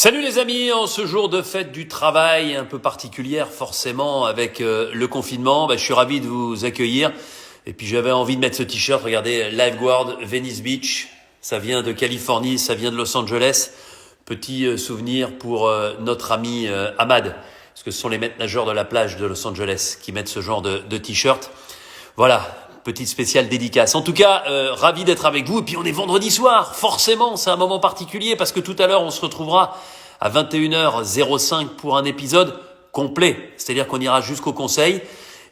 Salut les amis, en ce jour de fête du travail un peu particulière forcément avec le confinement, je suis ravi de vous accueillir. Et puis j'avais envie de mettre ce t-shirt, regardez, Lifeguard Venice Beach, ça vient de Californie, ça vient de Los Angeles. Petit souvenir pour notre ami Ahmad, parce que ce sont les maîtres nageurs de la plage de Los Angeles qui mettent ce genre de t-shirt. Voilà, petite spéciale dédicace. En tout cas, ravi d'être avec vous. Et puis on est vendredi soir, forcément, c'est un moment particulier parce que tout à l'heure, on se retrouvera à 21h05 pour un épisode complet. C'est-à-dire qu'on ira jusqu'au conseil.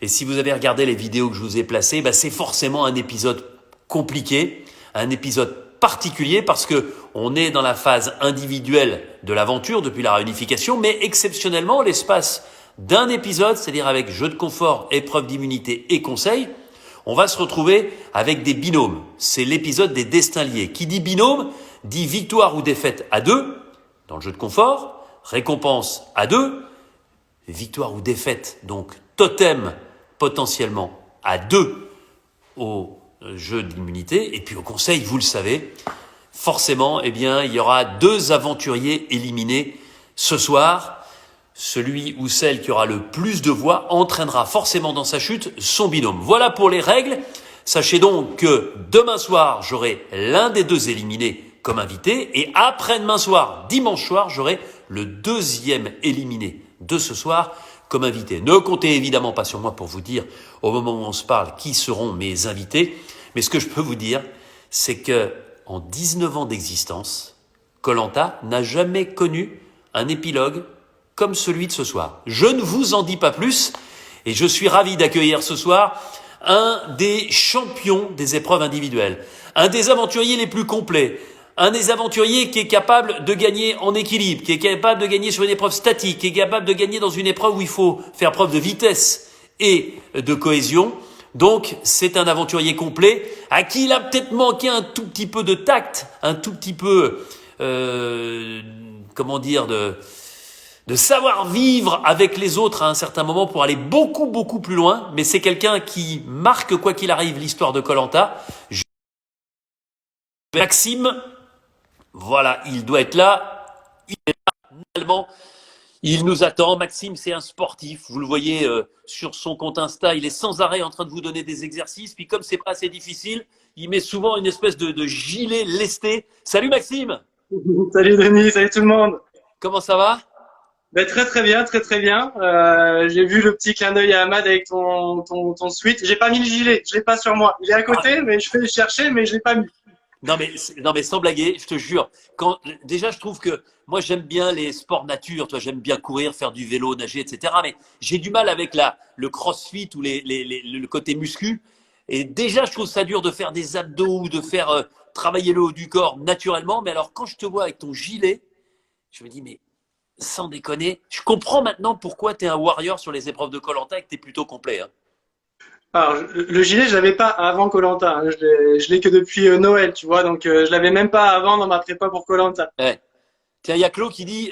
Et si vous avez regardé les vidéos que je vous ai placées, c'est forcément un épisode compliqué, un épisode particulier parce que on est dans la phase individuelle de l'aventure depuis la réunification, mais exceptionnellement, l'espace d'un épisode, c'est-à-dire avec jeu de confort, épreuve d'immunité et conseil, on va se retrouver avec des binômes. C'est l'épisode des destins liés. Qui dit binôme, dit victoire ou défaite à deux, dans le jeu de confort, récompense à deux, victoire ou défaite, donc totem potentiellement à deux au jeu d'immunité, et puis au conseil, vous le savez, forcément, il y aura deux aventuriers éliminés ce soir. Celui ou celle qui aura le plus de voix entraînera forcément dans sa chute son binôme. Voilà pour les règles. Sachez donc que demain soir, j'aurai l'un des deux éliminés comme invité et après-demain soir, dimanche soir, j'aurai le deuxième éliminé de ce soir comme invité. Ne comptez évidemment pas sur moi pour vous dire au moment où on se parle qui seront mes invités. Mais ce que je peux vous dire, c'est que en 19 ans d'existence, Koh-Lanta n'a jamais connu un épilogue comme celui de ce soir. Je ne vous en dis pas plus et je suis ravi d'accueillir ce soir un des champions des épreuves individuelles, un des aventuriers les plus complets, un des aventuriers qui est capable de gagner en équilibre, qui est capable de gagner sur une épreuve statique, qui est capable de gagner dans une épreuve où il faut faire preuve de vitesse et de cohésion. Donc, c'est un aventurier complet à qui il a peut-être manqué un tout petit peu de tact, un tout petit peu, de savoir-vivre avec les autres à un certain moment pour aller beaucoup, beaucoup plus loin. Mais c'est quelqu'un qui marque, quoi qu'il arrive, l'histoire de Koh-Lanta. Maxime, voilà, il doit être là. Il est là, finalement. Il nous attend. Maxime, c'est un sportif. Vous le voyez sur son compte Insta. Il est sans arrêt en train de vous donner des exercices. Puis comme c'est pas assez difficile, il met souvent une espèce de gilet lesté. Salut Maxime. Salut Denis, salut tout le monde. Comment ça va? Très très bien, très très bien. J'ai vu le petit clin d'œil à Ahmad avec ton sweat. J'ai pas mis le gilet, je l'ai pas sur moi. Il est à côté, mais je vais le chercher, mais je l'ai pas mis. Non mais sans blaguer, je te jure. Déjà, je trouve que moi j'aime bien les sports nature. Toi, j'aime bien courir, faire du vélo, nager, etc. Mais j'ai du mal avec le CrossFit ou le côté muscu. Et déjà, je trouve ça dur de faire des abdos ou de faire travailler le haut du corps naturellement. Mais alors, quand je te vois avec ton gilet, je me dis mais sans déconner, je comprends maintenant pourquoi tu es un warrior sur les épreuves de Koh-Lanta et que tu es plutôt complet. Hein. Alors, le gilet, je l'avais pas avant koh. Je l'ai que depuis Noël, tu vois, donc je l'avais même pas avant dans ma prépa pour koh. Ouais. Tiens, il y a Claude qui dit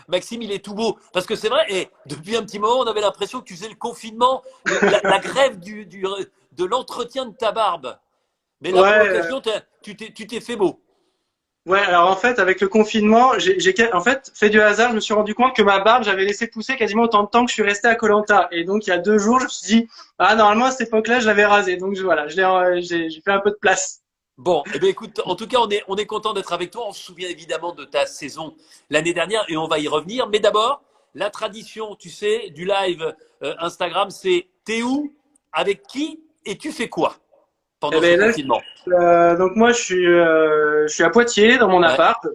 Maxime, il est tout beau. Parce que c'est vrai, depuis un petit moment, on avait l'impression que tu faisais le confinement, la grève de l'entretien de ta barbe. Mais là, pour Ouais, l'occasion, tu t'es fait beau. ouais. Alors en fait, avec le confinement, en fait fait du hasard, je me suis rendu compte que ma barbe, j'avais laissé pousser quasiment autant de temps que je suis resté à koh. Et donc il y a 2 jours, je me suis dit, ah normalement à cette époque-là, je l'avais rasé. Donc voilà, j'ai fait un peu de place. Bon, écoute, en tout cas, on est content d'être avec toi. On se souvient évidemment de ta saison l'année dernière et on va y revenir. Mais d'abord, la tradition, tu sais, du live Instagram, c'est t'es où, avec qui et tu fais quoi Eh pendant ce ben là, confinement? donc moi je suis à Poitiers dans mon Ouais, appart.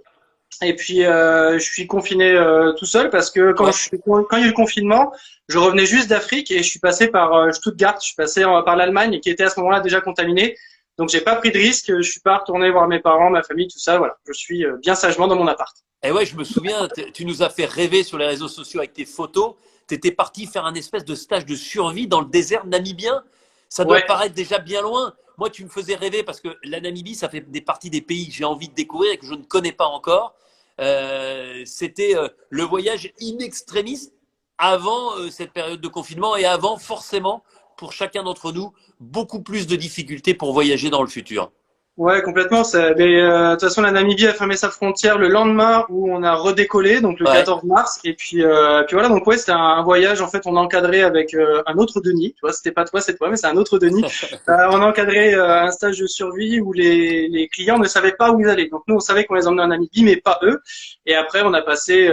Et puis je suis confiné tout seul parce que ouais. quand il y a eu le confinement, je revenais juste d'Afrique et je suis passé par Stuttgart, je suis passé par l'Allemagne qui était à ce moment-là déjà contaminée. Donc j'ai pas pris de risque, je suis pas retourné voir mes parents, ma famille, tout ça. Voilà, je suis bien sagement dans mon appart. Et ouais, je me souviens, tu nous as fait rêver sur les réseaux sociaux avec tes photos. Tu étais parti faire un espèce de stage de survie dans le désert namibien. Ça doit Ouais, paraître déjà bien loin. Moi, tu me faisais rêver parce que la Namibie, ça fait des parties des pays que j'ai envie de découvrir et que je ne connais pas encore. C'était le voyage in extremis avant cette période de confinement et avant, forcément, pour chacun d'entre nous, beaucoup plus de difficultés pour voyager dans le futur. Ouais, complètement. Mais de toute façon, la Namibie a fermé sa frontière le lendemain où on a redécollé, donc le Ouais. 14 mars. Et puis voilà. Donc ouais, c'était un voyage. En fait, on a encadré avec un autre Denis. Tu vois, c'était pas toi cette fois, mais c'est un autre Denis. On a encadré un stage de survie où les clients ne savaient pas où ils allaient. Donc nous, on savait qu'on les emmenait en Namibie, mais pas eux. Et après, on a passé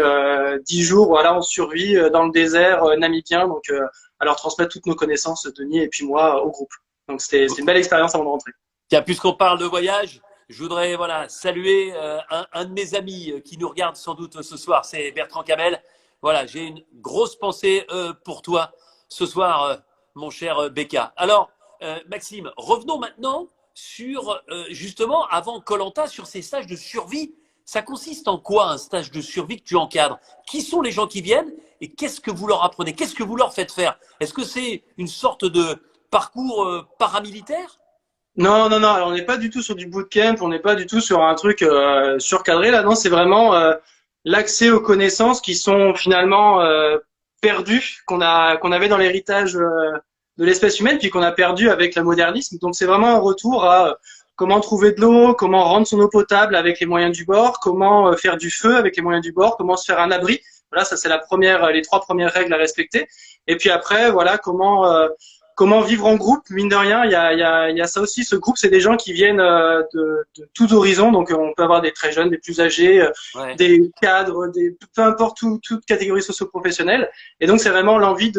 10 jours, voilà, en survie dans le désert namibien. Donc à leur transmettre toutes nos connaissances, Denis et puis moi, au groupe. Donc c'était une belle expérience avant de rentrer. Tiens, puisqu'on parle de voyage, je voudrais voilà saluer un de mes amis qui nous regarde sans doute ce soir, c'est Bertrand Camel. Voilà, j'ai une grosse pensée pour toi ce soir, mon cher Becca. Alors, Maxime, revenons maintenant sur justement avant koh sur ces stages de survie. Ça consiste en quoi un stage de survie que tu encadres? Qui sont les gens qui viennent et qu'est-ce que vous leur apprenez? Qu'est-ce que vous leur faites faire? Est-ce que c'est une sorte de parcours paramilitaire? Non, non, non. Alors, on n'est pas du tout sur du bootcamp, on n'est pas du tout sur un truc surcadré. Là, non, c'est vraiment l'accès aux connaissances qui sont finalement perdues, qu'on avait dans l'héritage de l'espèce humaine, puis qu'on a perdu avec le modernisme. Donc, c'est vraiment un retour à comment trouver de l'eau, comment rendre son eau potable avec les moyens du bord, comment faire du feu avec les moyens du bord, comment se faire un abri. Voilà, ça c'est les 3 premières règles à respecter. Et puis après, voilà, comment vivre en groupe, mine de rien, il y a ça aussi. Ce groupe, c'est des gens qui viennent de tous horizons. Donc, on peut avoir des très jeunes, des plus âgés, Ouais. des cadres, peu importe toute catégorie socio-professionnelle. Et donc, c'est vraiment l'envie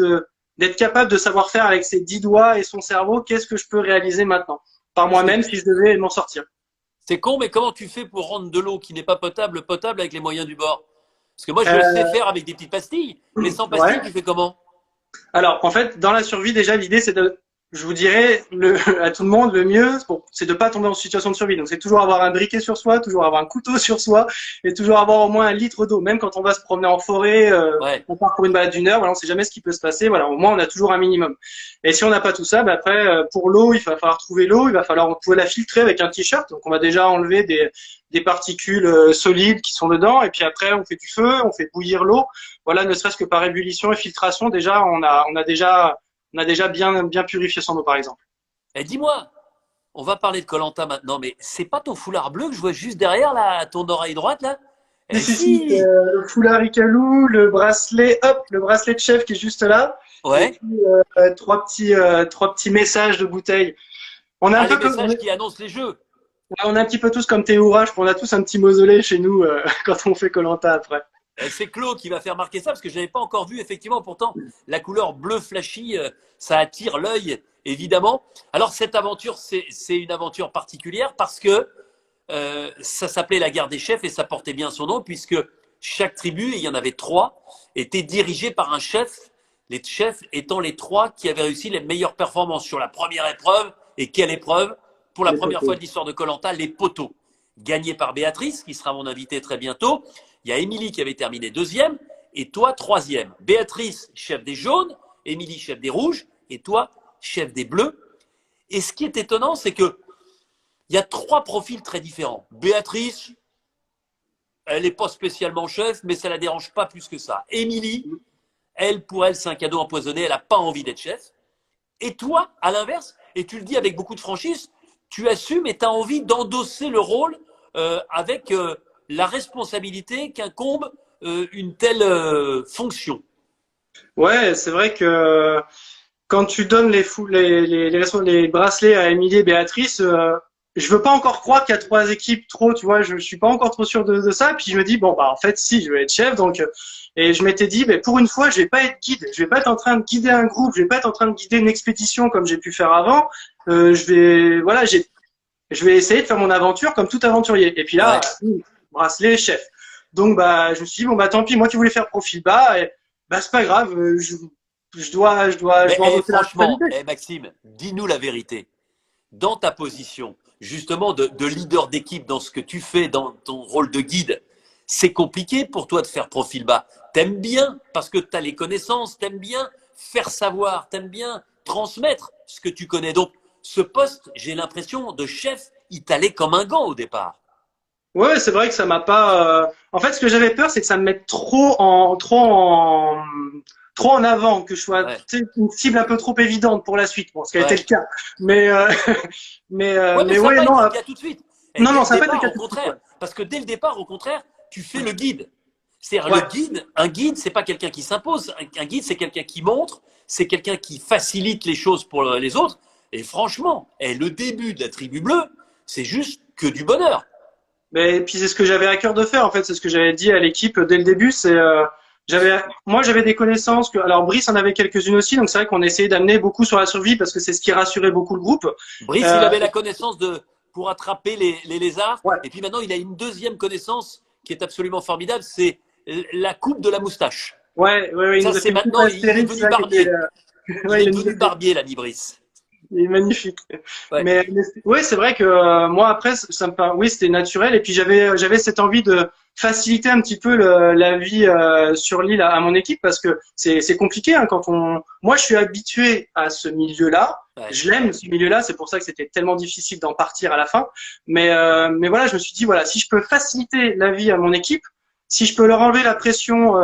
d'être capable de savoir faire avec ses 10 doigts et son cerveau, qu'est-ce que je peux réaliser maintenant, par Parce que moi-même, si je devais m'en sortir. c'est con, mais comment tu fais pour rendre de l'eau qui n'est pas potable potable avec les moyens du bord? Parce que moi, je le sais Euh, faire avec des petites pastilles, mais sans pastilles, ouais. tu fais comment? Alors, en fait, dans la survie, déjà, l'idée, je vous dirais, à tout le monde, le mieux, bon, c'est de pas tomber en situation de survie. Donc, c'est toujours avoir un briquet sur soi, toujours avoir un couteau sur soi, et toujours avoir au moins 1 litre d'eau. Même quand on va se promener en forêt, Ouais. on part pour une balade d'1 heure, voilà, on sait jamais ce qui peut se passer. Voilà, au moins, on a toujours un minimum. Et si on n'a pas tout ça, bah après, pour l'eau, il va falloir trouver l'eau, il va falloir, on pouvait la filtrer avec un t-shirt. Donc, on va déjà enlever des particules solides qui sont dedans, et puis après, on fait du feu, on fait bouillir l'eau. Voilà, ne serait-ce que par ébullition et filtration, déjà, on a déjà bien purifié son eau, par exemple. Et dis-moi, on va parler de koh maintenant, mais c'est pas ton foulard bleu que je vois juste derrière là, ton oreille droite là? Si, Eh si, si, si! le foulard Icalou, le bracelet, hop, le bracelet de chef qui est juste là, et Ouais. puis trois petits messages de bouteille. On est un Ah, les peu comme, messages qui annoncent les jeux. on est un petit peu tous comme Théoura, on a tous un petit mausolée chez nous quand on fait koh après. C'est Claude qui va faire marquer ça parce que je n'avais pas encore vu effectivement. Pourtant, la couleur bleu flashy, ça attire l'œil évidemment. Alors cette aventure, c'est une aventure particulière parce que ça s'appelait la guerre des chefs et ça portait bien son nom puisque chaque tribu, et il y en avait 3, était dirigée par un chef. Les chefs étant les 3 qui avaient réussi les meilleures performances sur la première épreuve. Et quelle épreuve? Pour la Les première fois poteaux. de l'histoire de koh les poteaux. Gagné par Béatrice, qui sera mon invitée très bientôt. Il y a Émilie qui avait terminé deuxième et toi troisième. Béatrice, chef des jaunes, Émilie, chef des rouges et toi, chef des bleus. Et ce qui est étonnant, c'est que il y a 3 profils très différents. Béatrice, elle n'est pas spécialement chef, mais ça ne la dérange pas plus que ça. Émilie, elle, pour elle, c'est un cadeau empoisonné, elle n'a pas envie d'être chef. Et toi, à l'inverse, et tu le dis avec beaucoup de franchise, tu assumes et tu as envie d'endosser le rôle avec la responsabilité qu'incombe une telle fonction. Ouais, c'est vrai que quand tu donnes les bracelets à Émilie et Béatrice, je veux pas encore croire qu'il y a 3 équipes trop, tu vois, je suis pas encore trop sûr de ça. Puis je me dis, bon, bah, en fait, si, je vais être chef. Donc, et je m'étais dit, mais pour une fois, je vais pas être guide. Je vais pas être en train de guider un groupe. Je vais pas être en train de guider une expédition comme j'ai pu faire avant. Voilà, je vais essayer de faire mon aventure comme tout aventurier. Et puis là, Ouais. bracelet, chef. Donc, bah, je me suis dit, bon, bah, tant pis, moi qui voulais faire profil bas, et, bah, c'est pas grave, je Mais dois endosser la franchement, responsabilité. Maxime, dis-nous la vérité. Dans ta position, justement, de leader d'équipe, dans ce que tu fais, dans ton rôle de guide, c'est compliqué pour toi de faire profil bas. T'aimes bien parce que tu as les connaissances, t'aimes bien faire savoir, t'aimes bien transmettre ce que tu connais. Donc, ce poste, j'ai l'impression, de chef, il t'allait comme un gant au départ. Ouais, c'est vrai que ça m'a pas. En fait, ce que j'avais peur, c'est que ça me mette trop en avant, que je sois Ouais. une cible un peu trop évidente pour la suite. Bon, ce qui a été Ouais. le cas. Mais Ouais, mais mais ça n'a ouais, pas non, été le cas tout de suite. Et non, dès non, le ça n'a pas été le départ, cas au tout de suite. Ouais. contraire. Parce que dès le départ, au contraire, tu fais le guide. C'est-à-dire, le Ouais. guide, un guide, c'est pas quelqu'un qui s'impose. Un guide, c'est quelqu'un qui montre, c'est quelqu'un qui facilite les choses pour les autres. Et franchement, le début de la tribu bleue, c'est juste que du bonheur. Mais et puis c'est ce que j'avais à cœur de faire en fait, c'est ce que j'avais dit à l'équipe dès le début. J'avais des connaissances que, alors Brice en avait quelques-unes aussi, donc c'est vrai qu'on essayait d'amener beaucoup sur la survie parce que c'est ce qui rassurait beaucoup le groupe. Brice, il Euh, avait la connaissance pour attraper les lézards. ouais, Et puis maintenant, il a une deuxième connaissance qui est absolument formidable, c'est la coupe de la moustache. ouais, il Ça, nous a fait c'est une coupe maintenant, il est Astérix devenu là qui était, barbier. Il ouais, est il nous a devenu fait barbier, l'ami Brice. il est magnifique. Ouais. Mais oui, c'est vrai que moi après, oui, c'était naturel. Et puis j'avais cette envie de faciliter un petit peu la vie sur l'île à mon équipe parce que c'est compliqué hein, quand on. Moi, je suis habitué à ce milieu-là. Ouais. Je l'aime ce milieu-là. C'est pour ça que c'était tellement difficile d'en partir à la fin. Mais voilà, je me suis dit voilà, si je peux faciliter la vie à mon équipe, si je peux leur enlever la pression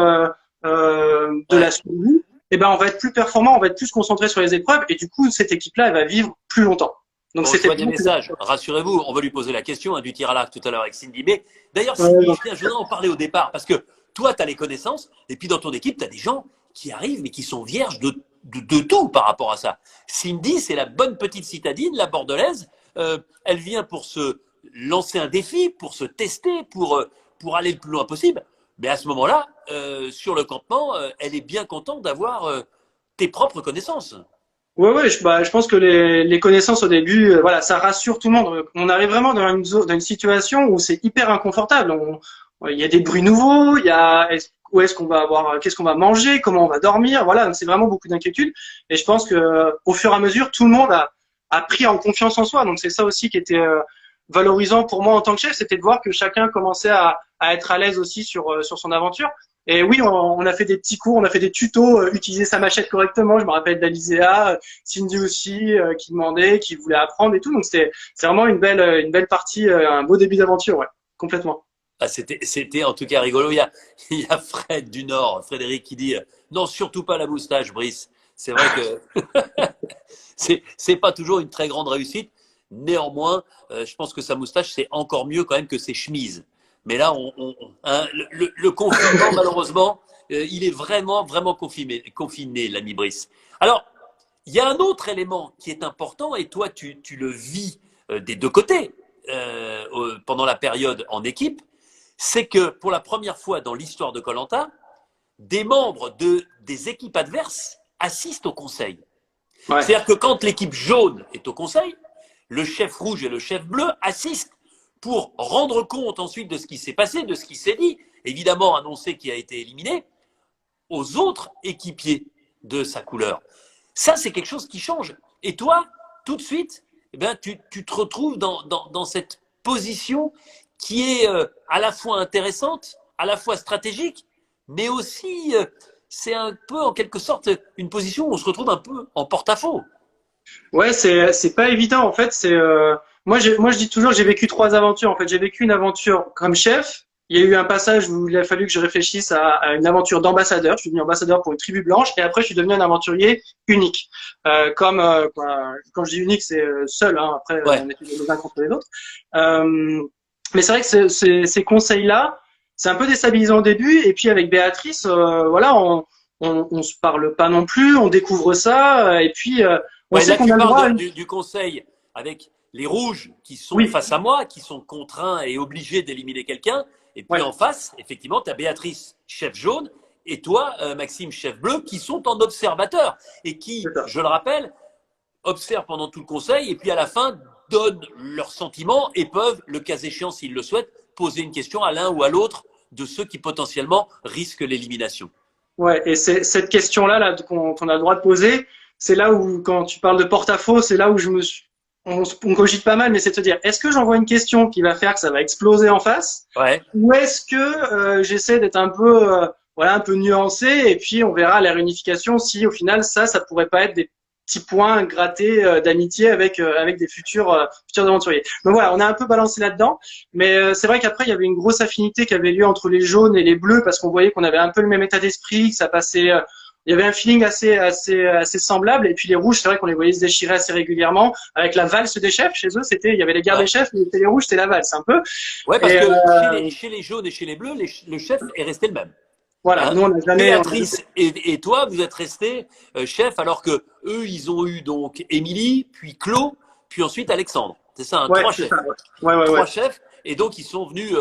de Ouais. la survie, eh ben, on va être plus performant, on va être plus concentré sur les épreuves et du coup, cette équipe-là, elle va vivre plus longtemps. Donc, On c'était reçoit des messages. Rassurez-vous, on va lui poser la question du tir à l'arc tout à l'heure avec Cindy. Mais d'ailleurs, ouais, Cindy, je voudrais en parler au départ parce que toi, tu as les connaissances et puis dans ton équipe, tu as des gens qui arrivent mais qui sont vierges de tout par rapport à ça. Cindy, c'est la bonne petite citadine, la bordelaise. Elle vient pour se lancer un défi, pour se tester, pour aller le plus loin possible. Mais à ce moment-là, sur le campement, elle est bien contente d'avoir tes propres connaissances. ouais, je pense que les connaissances au début, voilà, ça rassure tout le monde. On arrive vraiment dans une situation où c'est hyper inconfortable. Il y a des bruits nouveaux, il y a où est-ce qu'on va avoir, qu'est-ce qu'on va manger, comment on va dormir, voilà, donc c'est vraiment beaucoup d'inquiétudes. Et je pense que au fur et à mesure, tout le monde a pris en confiance en soi. Donc c'est ça aussi qui était valorisant pour moi en tant que chef, c'était de voir que chacun commençait à être à l'aise aussi sur son aventure. Et oui, on a fait des petits cours, on a fait des tutos, utiliser sa machette correctement. Je me rappelle d'Alizéa, Cindy aussi, qui demandait, qui voulait apprendre et tout. Donc c'est vraiment une belle partie, un beau début d'aventure, ouais, complètement. Ah, c'était en tout cas rigolo. Il y a Fred du Nord, Frédéric, qui dit non, surtout pas la moustache, Brice. C'est vrai que c'est pas toujours une très grande réussite. Néanmoins, je pense que sa moustache, c'est encore mieux quand même que ses chemises. Mais là, hein, le confinement, malheureusement, il est vraiment, vraiment confiné, l'ami Brice. Alors, il y a un autre élément qui est important, et toi, tu le vis des deux côtés pendant la période en équipe, c'est que pour la première fois dans l'histoire de koh des membres des équipes adverses assistent au conseil. Ouais, C'est-à-dire que quand l'équipe jaune est au conseil, le chef rouge et le chef bleu assistent pour rendre compte ensuite de ce qui s'est passé, de ce qui s'est dit, évidemment annoncer qui a été éliminé, aux autres équipiers de sa couleur. Ça, c'est quelque chose qui change. Et toi, tout de suite, eh ben, tu te retrouves dans cette position qui est à la fois intéressante, à la fois stratégique, mais aussi, c'est un peu en quelque sorte une position où on se retrouve un peu en porte-à-faux. ouais, c'est pas évident en fait. Moi je dis toujours j'ai vécu trois aventures. En fait, j'ai vécu une aventure comme chef. Il y a eu un passage où il a fallu que je réfléchisse à une aventure d'ambassadeur. Je suis devenu ambassadeur pour une tribu blanche et après je suis devenu un aventurier unique. Quand je dis unique, c'est seul. Hein, après, Ouais. on était les uns contre les autres. Euh, mais c'est vrai que ces conseils-là, c'est un peu déstabilisant au début. Et puis avec Béatrice, voilà, on se parle pas non plus. On découvre ça et puis on Ouais, sait là, qu'on tu a le droit à parles une. du conseil avec les rouges qui sont Oui, face à moi, qui sont contraints et obligés d'éliminer quelqu'un. Et puis ouais, en face, effectivement, tu as Béatrice, chef jaune, et toi, Maxime, chef bleu, qui sont en observateur et qui, c'est ça. je le rappelle, observent pendant tout le conseil et puis à la fin donnent leurs sentiments et peuvent, le cas échéant s'ils le souhaitent, poser une question à l'un ou à l'autre de ceux qui potentiellement risquent l'élimination. Ouais, et c'est cette question-là là, qu'on a le droit de poser, c'est là où, quand tu parles de porte-à-faux, c'est là où on cogite pas mal, mais c'est de se dire, est-ce que j'envoie une question qui va faire que ça va exploser en face, Ouais. ou est-ce que j'essaie d'être un peu, voilà, un peu nuancé, et puis on verra la réunification si au final ça pourrait pas être des petits points grattés d'amitié avec des futurs aventuriers. Donc voilà, on a un peu balancé là-dedans, mais c'est vrai qu'après il y avait une grosse affinité qui avait lieu entre les jaunes et les bleus parce qu'on voyait qu'on avait un peu le même état d'esprit, que ça passait il y avait un feeling assez semblable. Et puis les rouges, c'est vrai qu'on les voyait se déchirer assez régulièrement. Avec la valse des chefs, chez eux, il y avait les guerres Ouais. des chefs, mais les rouges, c'était la valse, un peu. Ouais, parce Et que chez les jaunes et chez les bleus, le chef est resté le même. voilà, Hein. nous, on n'a jamais. Béatrice et toi, vous êtes restés chef, alors que eux, ils ont eu donc Émilie, puis Claude, puis ensuite Alexandre. C'est ça, hein, Ouais, trois c'est chefs. ça. Ouais. Trois chefs. Et donc, ils sont venus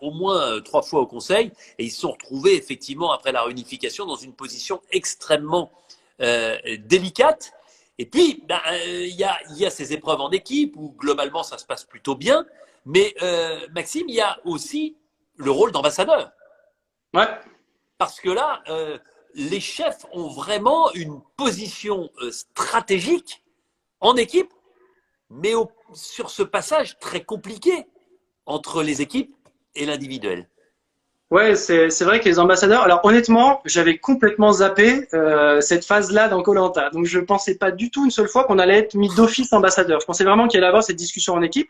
au moins 3 fois au conseil et ils se sont retrouvés effectivement après la réunification dans une position extrêmement délicate. Et puis, il y a ces épreuves en équipe où globalement ça se passe plutôt bien. Mais Maxime, il y a aussi le rôle d'ambassadeur. Ouais. Parce que là, les chefs ont vraiment une position stratégique en équipe, mais sur ce passage très compliqué entre les équipes et l'individuel. Ouais, c'est vrai que les ambassadeurs. Alors honnêtement, j'avais complètement zappé cette phase-là dans koh. Donc je pensais pas du tout une seule fois qu'on allait être mis d'office ambassadeur. Je pensais vraiment qu'il allait y avoir cette discussion en équipe.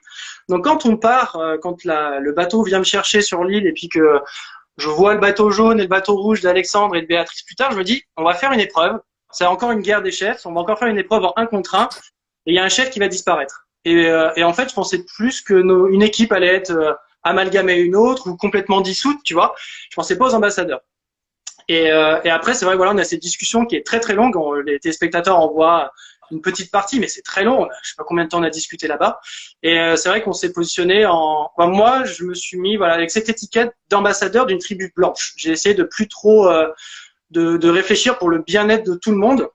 Donc quand on part, quand le bateau vient me chercher sur l'île et puis que je vois le bateau jaune et le bateau rouge d'Alexandre et de Béatrice plus tard, je me dis on va faire une épreuve. C'est encore une guerre des chefs. On va encore faire une épreuve en 1 contre 1 et il y a un chef qui va disparaître. Et en fait, je pensais plus que une équipe allait être amalgamée à une autre ou complètement dissoute, tu vois. Je pensais pas aux ambassadeurs. Et après, c'est vrai, voilà, on a cette discussion qui est très très longue. Les téléspectateurs en voient une petite partie, mais c'est très long. Je sais pas combien de temps on a discuté là-bas. Et c'est vrai qu'on s'est positionné en. Enfin, moi, je me suis mis, voilà, avec cette étiquette d'ambassadeur d'une tribu blanche. J'ai essayé de plus trop de réfléchir pour le bien-être de tout le monde.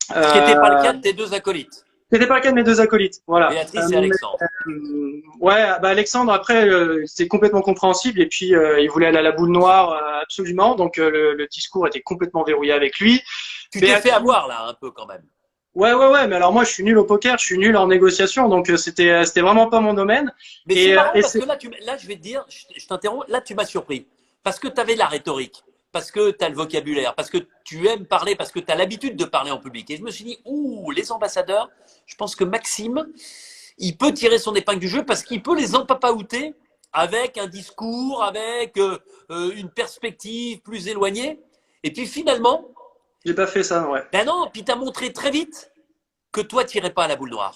Ce qui n'était pas le cas de tes deux acolytes. C'était pas le cas de mes deux acolytes, voilà. Béatrice et Alexandre. Ouais, bah Alexandre après c'est complètement compréhensible et puis il voulait aller à la boule noire absolument, donc le discours était complètement verrouillé avec lui. Tu t'es fait avoir là un peu quand même. Ouais, mais alors moi je suis nul au poker, je suis nul en négociation, donc c'était vraiment pas mon domaine. Mais c'est marrant parce que là je vais te dire, je t'interromps, là tu m'as surpris parce que tu avais la rhétorique. Parce que tu as le vocabulaire, parce que tu aimes parler, parce que tu as l'habitude de parler en public. Et je me suis dit, ouh, les ambassadeurs, je pense que Maxime, il peut tirer son épingle du jeu parce qu'il peut les empapaouter avec un discours, avec une perspective plus éloignée. Et puis finalement… J'ai pas fait ça, ouais. Ben non, puis tu as montré très vite que toi, tu n'irais pas à la boule noire.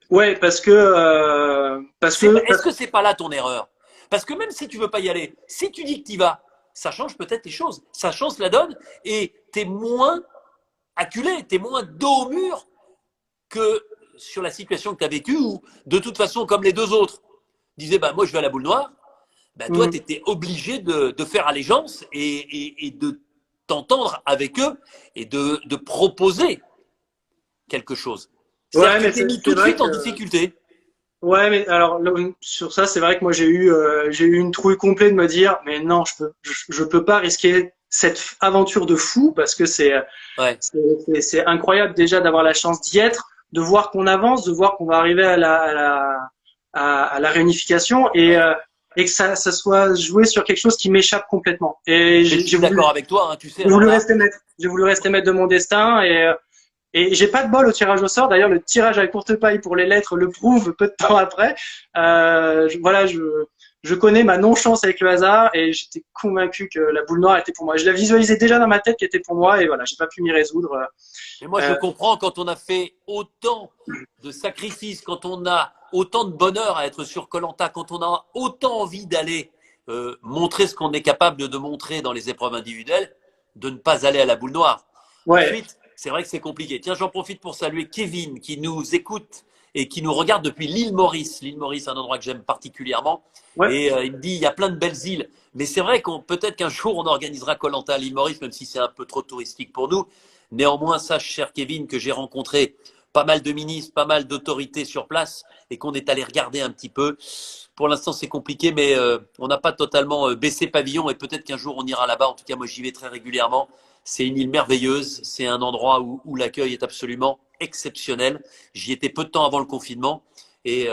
Ouais, parce que… Est-ce que c'est pas là ton erreur? Parce que même si tu veux pas y aller, si tu dis que tu y vas, ça change peut-être les choses, ça change la donne et tu es moins acculé, tu es moins dos au mur que sur la situation que tu as vécue où, de toute façon, comme les deux autres disaient, bah, moi je vais à la boule noire, bah, toi tu étais obligé de faire allégeance et de t'entendre avec eux et de proposer quelque chose. Ouais, mais tu t'es mis tout de suite en difficulté. Ouais, mais alors sur ça, c'est vrai que moi j'ai eu une trouille complète de me dire, mais non, je peux pas risquer cette aventure de fou parce que Ouais. c'est incroyable déjà d'avoir la chance d'y être, de voir qu'on avance, de voir qu'on va arriver à la réunification et que ça soit joué sur quelque chose qui m'échappe complètement. Et je suis d'accord avec toi, hein, tu sais. J'ai voulu rester maître de mon destin et j'ai pas de bol au tirage au sort. D'ailleurs, le tirage à courte paille pour les lettres le prouve peu de temps après. Je connais ma non-chance avec le hasard et j'étais convaincu que la boule noire était pour moi. Je la visualisais déjà dans ma tête qu'elle était pour moi et voilà, j'ai pas pu m'y résoudre. Mais moi, je comprends quand on a fait autant de sacrifices, quand on a autant de bonheur à être sur koh, quand on a autant envie d'aller montrer ce qu'on est capable de montrer dans les épreuves individuelles, de ne pas aller à la boule noire. Ouais. Ensuite, c'est vrai que c'est compliqué. Tiens, j'en profite pour saluer Kevin qui nous écoute et qui nous regarde depuis l'île Maurice. L'île Maurice, un endroit que j'aime particulièrement. Ouais. Et il me dit, il y a plein de belles îles. Mais c'est vrai qu'on peut-être qu'un jour, on organisera koh à l'île Maurice, même si c'est un peu trop touristique pour nous. Néanmoins, sache, cher Kevin, que j'ai rencontré pas mal de ministres, pas mal d'autorités sur place et qu'on est allé regarder un petit peu. Pour l'instant, c'est compliqué, mais on n'a pas totalement baissé pavillon et peut-être qu'un jour, on ira là-bas. En tout cas, moi, j'y vais très régulièrement. C'est une île merveilleuse. C'est un endroit où l'accueil est absolument exceptionnel. J'y étais peu de temps avant le confinement et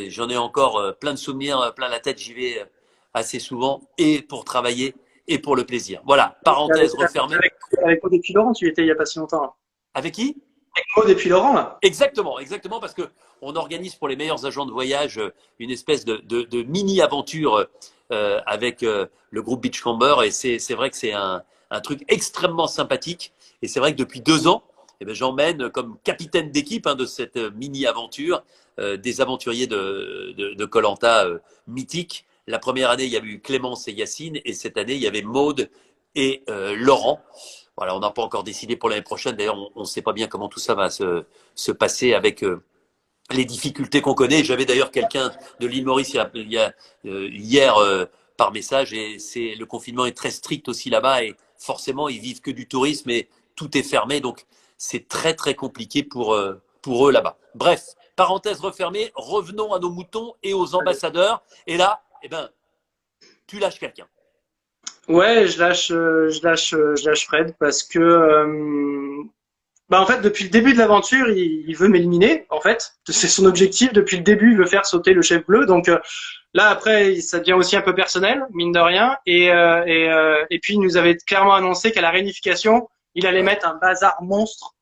j'en ai encore plein de souvenirs, plein la tête. J'y vais assez souvent et pour travailler et pour le plaisir. Voilà, parenthèse refermée. Avec Maud et puis Laurent, tu y étais il y a pas si longtemps. Avec qui? Avec Maud et puis Laurent, là. Exactement, parce que on organise pour les meilleurs agents de voyage une espèce de mini-aventure avec le groupe Beachcomber et c'est vrai que c'est un truc extrêmement sympathique. Et c'est vrai que depuis 2 ans, eh ben, j'emmène comme capitaine d'équipe de cette mini-aventure des aventuriers de koh mythiques. La première année, il y a eu Clémence et Yacine, et cette année, il y avait Maude et Laurent. Voilà, on n'a pas encore décidé pour l'année prochaine. D'ailleurs, on ne sait pas bien comment tout ça va se passer avec les difficultés qu'on connaît. J'avais d'ailleurs quelqu'un de l'île Maurice hier par message, et le confinement est très strict aussi là-bas, et forcément, ils vivent que du tourisme et tout est fermé, donc c'est très très compliqué pour eux là-bas. Bref, parenthèse refermée, revenons à nos moutons et aux ambassadeurs. Et là, eh ben, tu lâches quelqu'un. Ouais, je lâche Fred parce que bah en fait depuis le début de l'aventure il veut m'éliminer en fait, c'est son objectif depuis le début, il veut faire sauter le chef bleu, donc là après ça devient aussi un peu personnel mine de rien, et puis il nous avait clairement annoncé qu'à la réunification il allait mettre un bazar monstre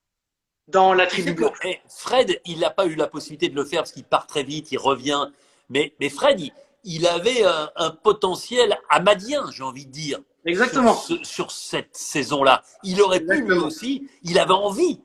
dans la Tu tribu sais que blanche. Fred, il n'a pas eu la possibilité de le faire parce qu'il part très vite, il revient. Mais Fred, il avait un potentiel amadien, j'ai envie de dire, Exactement. sur cette saison-là. Il aurait pu lui Exactement. aussi, il avait envie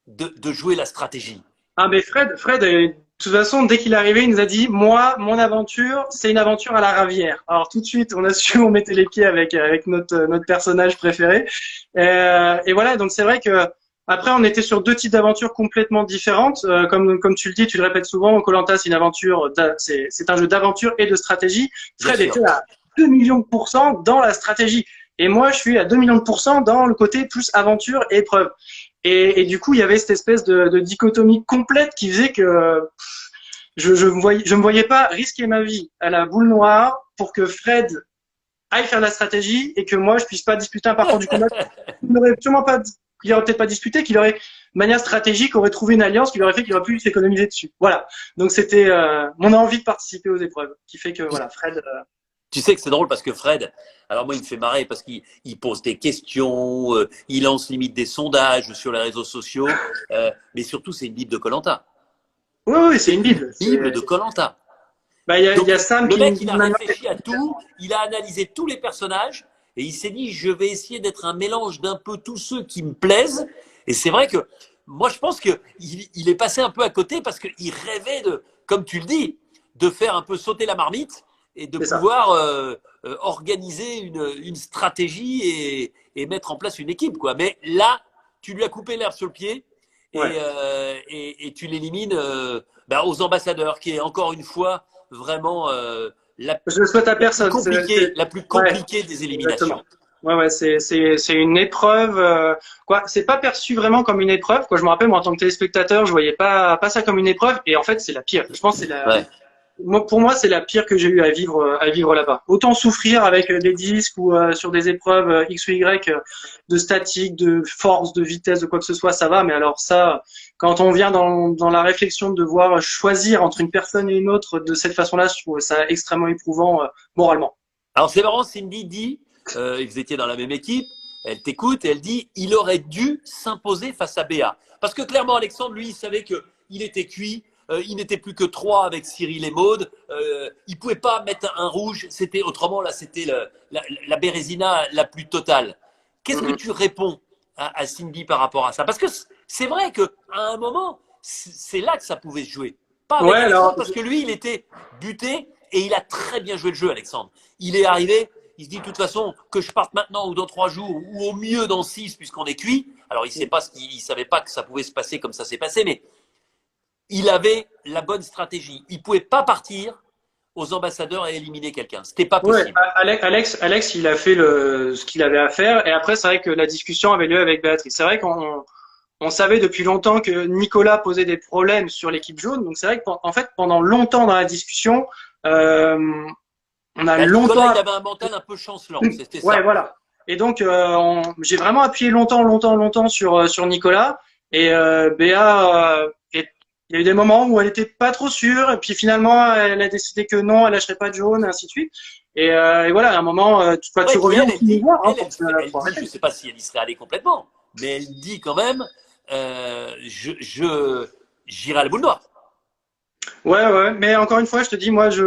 de jouer la stratégie. Ah mais Fred, de toute façon, dès qu'il est arrivé, il nous a dit, moi, mon aventure, c'est une aventure à la Ravière. Alors tout de suite, on a su où on mettait les pieds avec notre personnage préféré. Et voilà, donc c'est vrai que après, on était sur deux types d'aventures complètement différentes. Comme tu le dis, tu le répètes souvent, koh c'est une aventure, c'est un jeu d'aventure et de stratégie. Bien Fred sûr. était à 2 millions de pourcents dans la stratégie. Et moi, je suis à 2 millions de pourcents dans le côté plus aventure et épreuve. Et du coup, il y avait cette espèce de dichotomie complète qui faisait que je me voyais pas risquer ma vie à la boule noire pour que Fred aille faire la stratégie et que moi je puisse pas disputer un parcours du combat. Il n'aurait sûrement pas, il aurait peut-être pas disputé, qu'il aurait de manière stratégique aurait trouvé une alliance qui lui aurait fait qu'il aurait pu s'économiser dessus. Voilà. Donc c'était mon envie de participer aux épreuves qui fait que voilà, Fred. Tu sais que c'est drôle parce que Fred, alors moi il me fait marrer parce qu'il pose des questions, il lance limite des sondages sur les réseaux sociaux, mais surtout c'est une bible de koh. Oui, oui, c'est C'est une une bible. bible de koh. Bah, il Donc y a Sam le qui mec me il dit a maintenant. réfléchi à tout, il a analysé tous les personnages et il s'est dit je vais essayer d'être un mélange d'un peu tous ceux qui me plaisent. Et c'est vrai que moi je pense qu'il est passé un peu à côté parce qu'il rêvait de, comme tu le dis, de faire un peu sauter la marmite et de C'est ça. pouvoir organiser une stratégie et mettre en place une équipe, quoi. Mais là, tu lui as coupé l'herbe sur le pied Ouais. et tu l'élimines aux ambassadeurs, qui est encore une fois vraiment Je le souhaite à personne. la plus Ouais, compliquée des exactement. éliminations. Ouais, ouais, c'est une épreuve. Quoi, c'est pas perçu vraiment comme une épreuve. Quoi, je me rappelle moi en tant que téléspectateur, je voyais pas ça comme une épreuve. Et en fait, c'est la pire. Je pense que c'est la. Ouais. Pour moi, c'est la pire que j'ai eu à vivre là-bas. Autant souffrir avec des disques ou sur des épreuves X ou Y de statique, de force, de vitesse, de quoi que ce soit, ça va. Mais alors ça, quand on vient dans la réflexion de devoir choisir entre une personne et une autre de cette façon-là, je trouve ça extrêmement éprouvant moralement. Alors c'est marrant, Cindy dit, vous étiez dans la même équipe, elle t'écoute et elle dit, il aurait dû s'imposer face à Béa. Parce que clairement, Alexandre, lui, il savait qu'il était cuit, il n'était plus que 3 avec Cyril et Maude, il pouvait pas mettre un rouge, c'était autrement, là, c'était la Bérésina la plus totale. Qu'est-ce que Mhm. tu réponds à Cindy par rapport à ça? Parce que c'est vrai qu'à un moment, c'est là que ça pouvait se jouer. Pas Ouais, avec Alexandre, alors parce que lui, il était buté et il a très bien joué le jeu, Alexandre. Il est arrivé, il se dit de toute façon que je parte maintenant ou dans 3 jours ou au mieux dans 6 puisqu'on est cuit. Alors il savait pas que ça pouvait se passer comme ça s'est passé, mais il avait la bonne stratégie. Il pouvait pas partir aux ambassadeurs et éliminer quelqu'un. C'était pas ouais, possible. Alex, il a fait ce qu'il avait à faire. Et après, c'est vrai que la discussion avait lieu avec Béatrice. C'est vrai on savait depuis longtemps que Nicolas posait des problèmes sur l'équipe jaune. Donc c'est vrai qu'en fait, pendant longtemps dans la discussion, euh, on a Bah, Nicolas, longtemps. il avait un mental un peu chancelant. C'était Ouais, ça. voilà. Et donc, j'ai vraiment appuyé longtemps sur Nicolas. Et Béa, il y a eu des moments où elle était pas trop sûre. Et puis finalement, elle a décidé que non, elle lâcherait pas de jaune, et ainsi de suite. Et voilà, à un moment, Ouais, tu puis reviens elle, au elle dit, pouvoir hein, elle, elle pour dit, je arrêter. sais pas si elle y serait allée complètement, mais elle dit quand même, j'irai à la boule noire. Ouais, ouais. Mais encore une fois, je te dis, moi, tu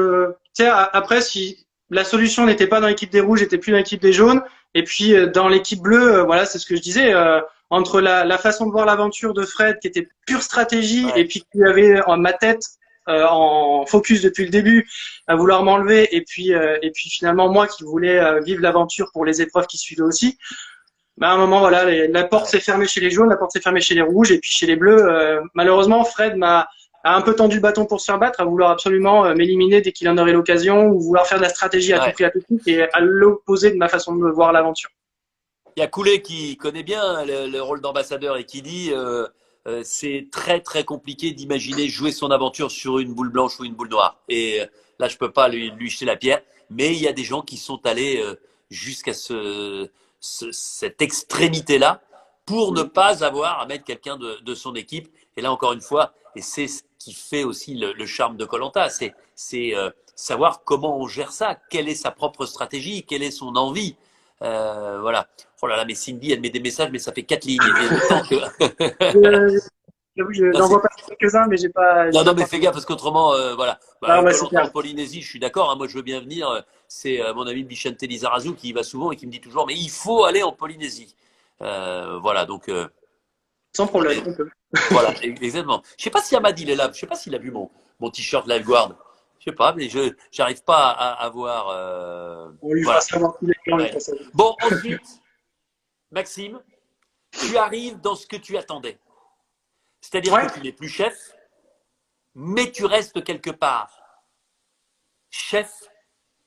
sais, après, si la solution n'était pas dans l'équipe des rouges, était plus dans l'équipe des jaunes, Et puis dans l'équipe bleue, voilà, c'est ce que je disais. Entre la façon de voir l'aventure de Fred, qui était pure stratégie, Ouais. et puis qui avait ma tête en focus depuis le début, à vouloir m'enlever, et puis finalement moi qui voulais vivre l'aventure pour les épreuves qui suivaient aussi. Bah, à un moment, voilà, la porte s'est fermée chez les jaunes, la porte s'est fermée chez les rouges, et puis chez les bleus, malheureusement, Fred a un peu tendu le bâton pour se faire battre, à vouloir absolument m'éliminer dès qu'il en aurait l'occasion, ou vouloir faire de la stratégie à tout Ouais. prix, à tout prix, et à l'opposé de ma façon de voir l'aventure. Il y a Coulet qui connaît bien le rôle d'ambassadeur et qui dit c'est très très compliqué d'imaginer jouer son aventure sur une boule blanche ou une boule noire. Et là, je peux pas lui jeter la pierre, mais il y a des gens qui sont allés jusqu'à cette extrémité-là pour ne pas avoir à mettre quelqu'un de son équipe. Et là, encore une fois, et c'est ce qui fait aussi le charme de Koh-Lanta, c'est savoir comment on gère ça, quelle est sa propre stratégie, quelle est son envie. Voilà. Oh là là, mais Cindy, elle met des messages, mais ça fait 4 lignes. Et le temps que... J'avoue, Non, j'en vois pas quelques-uns, mais j'ai pas. non, mais fais gaffe parce qu'autrement, voilà. Ah ouais, c'est Koh-Lanta clair. en Polynésie, je suis d'accord. Hein, moi, je veux bien venir. C'est mon ami Bichente Lizarazu qui y va souvent et qui me dit toujours, mais il faut aller en Polynésie. Voilà, donc Sans problème, on peut. voilà, exactement. Je sais pas si Ahmad il est là. Je sais pas s'il a vu mon t-shirt Lifeguard. Je sais pas, mais je j'arrive pas à voir. On lui fera Voilà. savoir qu'il est là, on lui Ouais. fera savoir. Bon, ensuite, Maxime, tu arrives dans ce que tu attendais. C'est-à-dire Ouais. que tu n'es plus chef, mais tu restes quelque part chef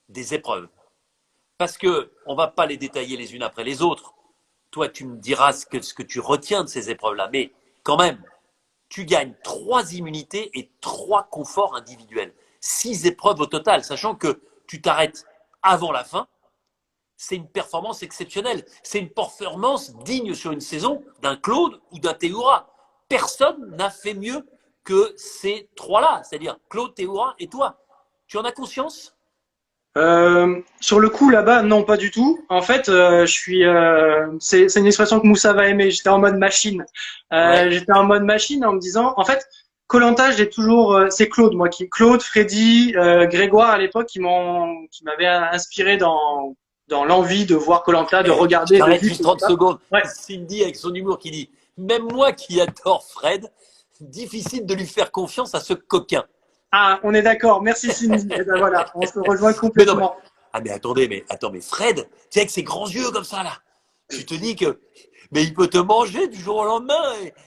des épreuves. Parce que on va pas les détailler les unes après les autres. Toi, tu me diras ce que tu retiens de ces épreuves-là. Mais quand même, tu gagnes 3 immunités et 3 conforts individuels. 6 épreuves au total, sachant que tu t'arrêtes avant la fin. C'est une performance exceptionnelle. C'est une performance digne sur une saison d'un Claude ou d'un Théoura. Personne n'a fait mieux que ces 3-là, c'est-à-dire Claude, Théoura et toi. Tu en as conscience? Sur le coup là-bas, non, pas du tout. En fait, je suis. C'est une expression que Moussa va aimer. J'étais en mode machine. Ouais. J'étais en mode machine en me disant, en fait, Koh-Lanta, j'ai toujours. C'est Claude, moi, Claude, Freddy, Grégoire à l'époque qui m'avait inspiré dans l'envie de voir Koh-Lanta, de Je regarder, de t'arrête vivre juste tout 30 ça. secondes. Ouais. Cindy, avec son humour, qui dit même moi qui adore Fred, difficile de lui faire confiance à ce coquin. Ah, on est d'accord. Merci Cindy. Et ben voilà, on se rejoint Mais non, mais, complètement. mais attendez, mais Fred, tu sais, avec ses grands yeux comme ça, là, tu te dis que, mais il peut te manger du jour au lendemain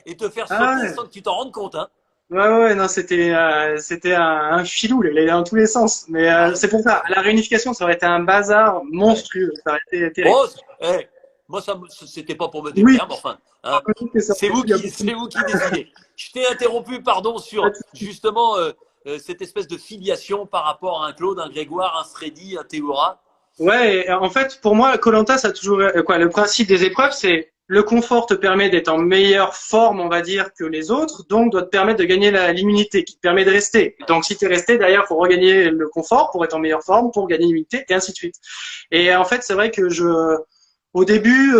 et te faire Ah sauter ouais. sans que tu t'en rendes compte, hein. Ouais, non, c'était un filou, il allait dans tous les sens. Mais Ah, c'est pour ça, à la réunification, ça aurait été un bazar ouais. monstrueux, ça aurait été terrible. Bon, moi, c'était pas pour me Oui, déplaire, mais enfin, hein, je trouve que ça aurait pu, il y a beaucoup c'est vous qui décidez. Je t'ai interrompu, pardon, sur de- justement cette espèce de filiation par rapport à un Claude, un Grégoire, un Freddy, un Théora. Ouais, et en fait, pour moi, koh ça a toujours, quoi, le principe des épreuves, c'est le confort te permet d'être en meilleure forme, on va dire, que les autres, donc doit te permettre de gagner l'immunité, qui te permet de rester. Donc, si tu es resté, derrière, faut regagner le confort pour être en meilleure forme, pour gagner l'immunité, et ainsi de suite. Et en fait, c'est vrai que au début,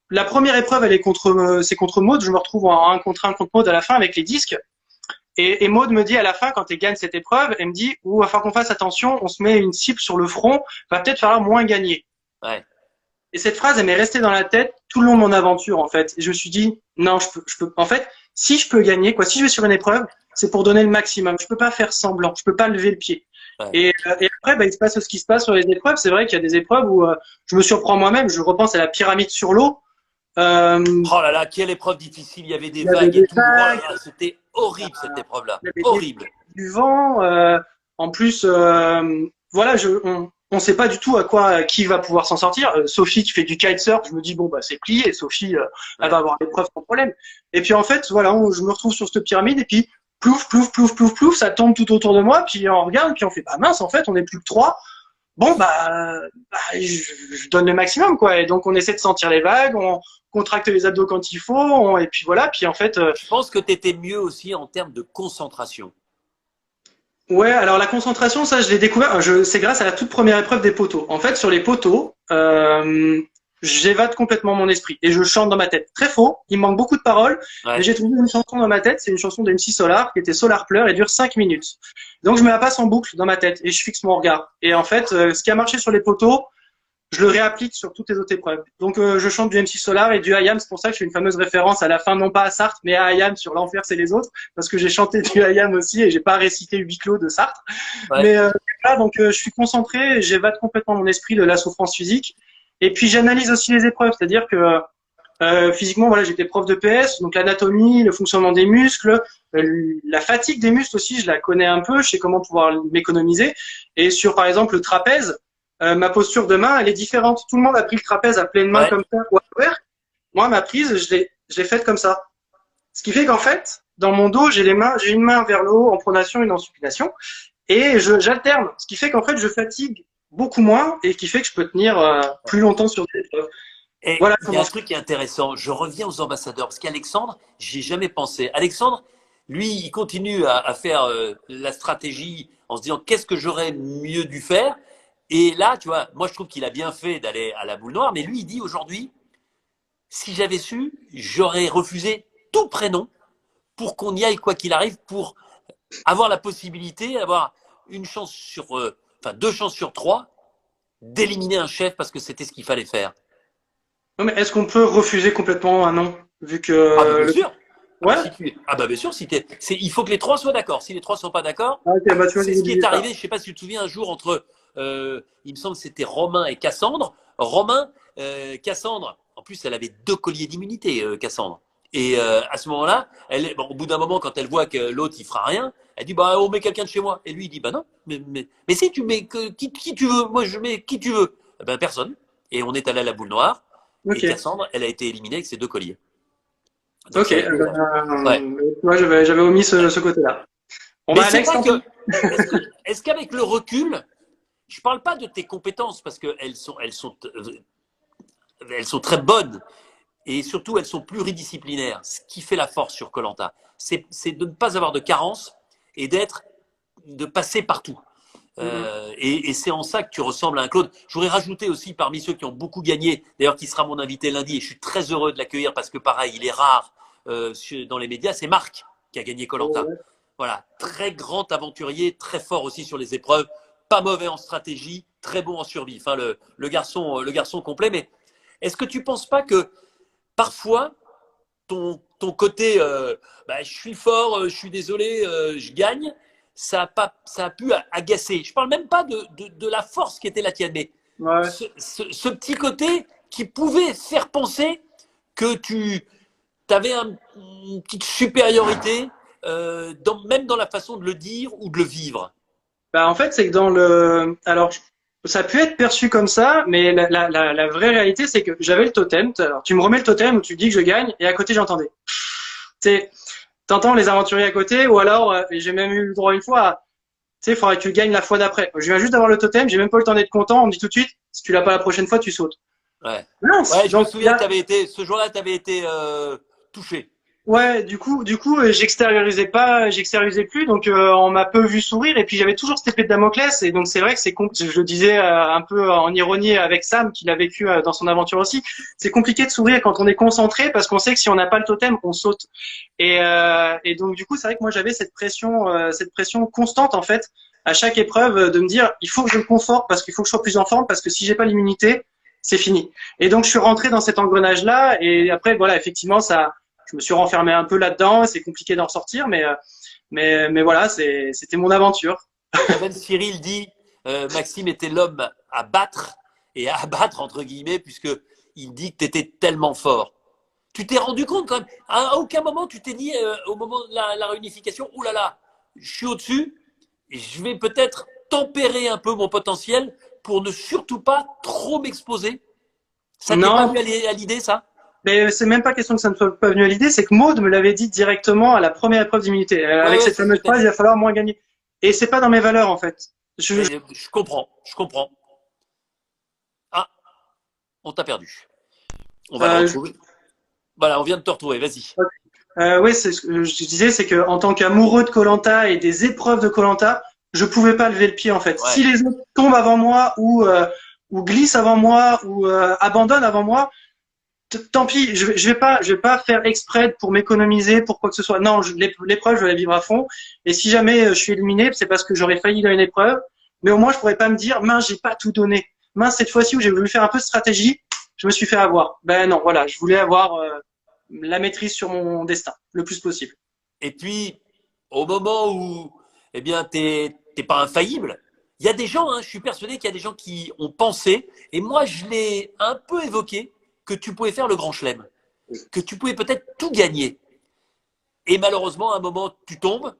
la première épreuve, elle est c'est contre Maud. Je me retrouve en 1 contre 1 contre Maud à la fin avec les disques. Et Maud me dit à la fin, quand elle gagne cette épreuve, elle me dit, il va falloir qu'on fasse attention, on se met une cible sur le front, va peut-être falloir moins gagner. Ouais. Et cette phrase, elle m'est restée dans la tête tout le long de mon aventure, en fait. Et je me suis dit, non, je peux, en fait, si je peux gagner, quoi, si je vais sur une épreuve, c'est pour donner le maximum. Je peux pas faire semblant, je peux pas lever le pied. Ouais. Et après, bah, il se passe ce qui se passe sur les épreuves. C'est vrai qu'il y a des épreuves où je me surprends moi-même. Je repense à la pyramide sur l'eau. Oh là là, quelle épreuve difficile, il y avait des Il y avait vagues et des tout. Oh là vagues, là, c'était horrible cette épreuve-là. il y avait Horrible. du vent. En plus, voilà, on sait pas du tout qui va pouvoir s'en sortir. Sophie qui fait du kitesurf, je me dis bon bah c'est plié. Sophie, elle va avoir l'épreuve sans problème. Et puis en fait, voilà, je me retrouve sur cette pyramide et puis plouf, plouf, plouf, plouf, plouf, ça tombe tout autour de moi. Puis on regarde, puis on fait bah mince, en fait, on est plus que 3. Bon je donne le maximum quoi. Et donc on essaie de sentir les vagues, on contracte les abdos quand il faut, et puis voilà. Puis en fait, Je pense que tu étais mieux aussi en termes de concentration. ouais, alors la concentration, ça je l'ai découvert, c'est grâce à la toute première épreuve des poteaux. En fait, sur les poteaux, j'évade complètement mon esprit et je chante dans ma tête. Très faux, il me manque beaucoup de paroles, mais Ouais. j'ai trouvé une chanson dans ma tête, c'est une chanson de MC Solar qui était Solar Pleur et dure 5 minutes. Donc je me la passe en boucle dans ma tête et je fixe mon regard. Et en fait, ce qui a marché sur les poteaux, je le réapplique sur toutes les autres épreuves. Donc, je chante du MC Solar et du IAM. C'est pour ça que je fais une fameuse référence à la fin, non pas à Sartre, mais à IAM sur l'enfer, c'est les autres, parce que j'ai chanté du IAM aussi et j'ai pas récité huis clos de Sartre. Ouais. Mais voilà, donc je suis concentré, j'évade complètement mon esprit de la souffrance physique. Et puis j'analyse aussi les épreuves, c'est-à-dire que physiquement, voilà, j'étais prof de PS, donc l'anatomie, le fonctionnement des muscles, la fatigue des muscles aussi, je la connais un peu, je sais comment pouvoir m'économiser. Et sur, par exemple, le trapèze, ma posture de main, elle est différente. Tout le monde a pris le trapèze à pleine main Ouais. comme ça, ou à l'envers. Moi, ma prise, je l'ai faite comme ça. Ce qui fait qu'en fait, dans mon dos, j'ai une main vers le haut en pronation, une en supination, et j'alterne. Ce qui fait qu'en fait, je fatigue beaucoup moins et qui fait que je peux tenir plus longtemps sur des épreuves. Et Voilà il y a comment un truc qui est intéressant. Je reviens aux ambassadeurs parce qu'Alexandre, j'y ai jamais pensé. Alexandre, lui, il continue à faire la stratégie en se disant qu'est-ce que j'aurais mieux dû faire. Et là, tu vois, moi je trouve qu'il a bien fait d'aller à la boule noire, mais lui, il dit aujourd'hui, si j'avais su, j'aurais refusé tout prénom pour qu'on y aille quoi qu'il arrive, pour avoir la possibilité, avoir une chance sur, enfin 2 chances sur 3 d'éliminer un chef parce que c'était ce qu'il fallait faire. Non, mais est-ce qu'on peut refuser complètement un non? Vu que Ah bah bien sûr. Ah bah, ouais. si tu... ah bah bien sûr, si t'es... il faut que les trois soient d'accord. Si les trois sont pas d'accord, Ah, ok, bah tu vois, c'est j'ai ce qui oublié est ça. arrivé. Je sais pas si tu te souviens un jour entre, il me semble que c'était Romain et Cassandre. Romain, Cassandre. En plus, elle avait 2 colliers d'immunité, Cassandre. Et à ce moment-là, bon, au bout d'un moment, quand elle voit que l'autre il fera rien, elle dit bah on met quelqu'un de chez moi. Et lui il dit bah non, mais si tu mets qui tu veux, moi je mets qui tu veux. Eh ben personne. Et on est allé à la boule noire. Et Ok, Cassandre, elle a été éliminée avec ses 2 colliers. Donc ok. ça a été, ouais. Moi, j'avais omis ce côté-là. Bon Mais bah c'est Alex, vrai tant que, pis. est-ce qu'avec le recul, je parle pas de tes compétences parce elles sont très bonnes et surtout elles sont pluridisciplinaires. Ce qui fait la force sur koh c'est de ne pas avoir de carence et de passer partout. Mhm. Et c'est en ça que tu ressembles à un Claude. Je voudrais rajouter aussi parmi ceux qui ont beaucoup gagné, d'ailleurs qui sera mon invité lundi, et je suis très heureux de l'accueillir parce que pareil, il est rare dans les médias, c'est Marc qui a gagné koh. Ouais. Voilà, très grand aventurier, très fort aussi sur les épreuves, pas mauvais en stratégie, très bon en survie. Enfin, le garçon complet. Mais est-ce que tu ne penses pas que parfois ton côté, bah, je suis fort, je suis désolé, je gagne, ça a pu agacer. Je parle même pas de la force qui était la tienne, mais Ouais. ce petit côté qui pouvait faire penser que tu avais une petite supériorité, même dans la façon de le dire ou de le vivre. Bah en fait, c'est que alors ça a pu être perçu comme ça, mais la vraie réalité, c'est que j'avais le totem. Alors tu me remets le totem où tu dis que je gagne, et à côté j'entendais. Tu t'entends les aventuriers à côté, ou alors j'ai même eu le droit une fois à, tu sais, il faudrait que tu le gagnes la fois d'après. Je viens juste d'avoir le totem, j'ai même pas eu le temps d'être content. On me dit tout de suite, si tu l'as pas la prochaine fois, tu sautes. Ouais. Mince. Ouais, je me Donc souviens que là, ce jour-là, tu avais été touché. ouais, du coup, j'extériorisais plus, donc on m'a peu vu sourire, et puis j'avais toujours cette épée de Damoclès, et donc c'est vrai que je le disais un peu en ironie avec Sam, qui l'a vécu dans son aventure aussi. C'est compliqué de sourire quand on est concentré, parce qu'on sait que si on n'a pas le totem, on saute. Et donc du coup, c'est vrai que moi j'avais cette pression constante en fait, à chaque épreuve, de me dire, il faut que je me conforte, parce qu'il faut que je sois plus en forme, parce que si j'ai pas l'immunité, c'est fini. Et donc je suis rentré dans cet engrenage-là, et après voilà, effectivement ça. Je me suis renfermé un peu là-dedans, c'est compliqué d'en sortir, mais voilà, c'était mon aventure. Même Cyril dit, Maxime était l'homme à battre, et à abattre entre guillemets, puisque il dit que tu étais tellement fort. Tu t'es rendu compte quand même, à aucun moment tu t'es dit, au moment de la réunification, oh là là, je suis au-dessus, je vais peut-être tempérer un peu mon potentiel pour ne surtout pas trop m'exposer. Ça t'est pas Non, venu à l'idée, ça? mais c'est même pas question que ça ne soit pas venu à l'idée, c'est que Maud me l'avait dit directement à la première épreuve d'immunité. Ouais, Avec ouais, cette c'est ce que fameuse tu as phrase, il dit. va falloir moins gagner. Et c'est pas dans mes valeurs, en fait. Je comprends, je comprends. Ah, on t'a perdu. On va le Euh, retrouver. Voilà, on vient de te retrouver, vas-y. oui, c'est ce que je disais, c'est que en tant qu'amoureux de koh et des épreuves de koh je pouvais pas lever le pied, en fait. Si Ouais. les autres tombent avant moi ou glissent avant moi ou abandonnent avant moi, tant pis, je vais pas faire exprès pour m'économiser, pour quoi que ce soit. Non, l'épreuve, je vais la vivre à fond. Et si jamais je suis éliminé, c'est parce que j'aurais failli dans une épreuve. Mais au moins, je pourrais pas me dire, mince, j'ai pas tout donné. mince, cette fois-ci où j'ai voulu faire un peu de stratégie, je me suis fait avoir. Ben non, voilà, je voulais avoir la maîtrise sur mon destin le plus possible. Et puis, au moment où, eh bien, t'es pas infaillible, il y a des gens, hein, je suis persuadé qu'il y a des gens qui ont pensé, et moi je l'ai un peu évoqué, que tu pouvais faire le grand chelem, que tu pouvais peut-être tout gagner. Et malheureusement, à un moment, tu tombes,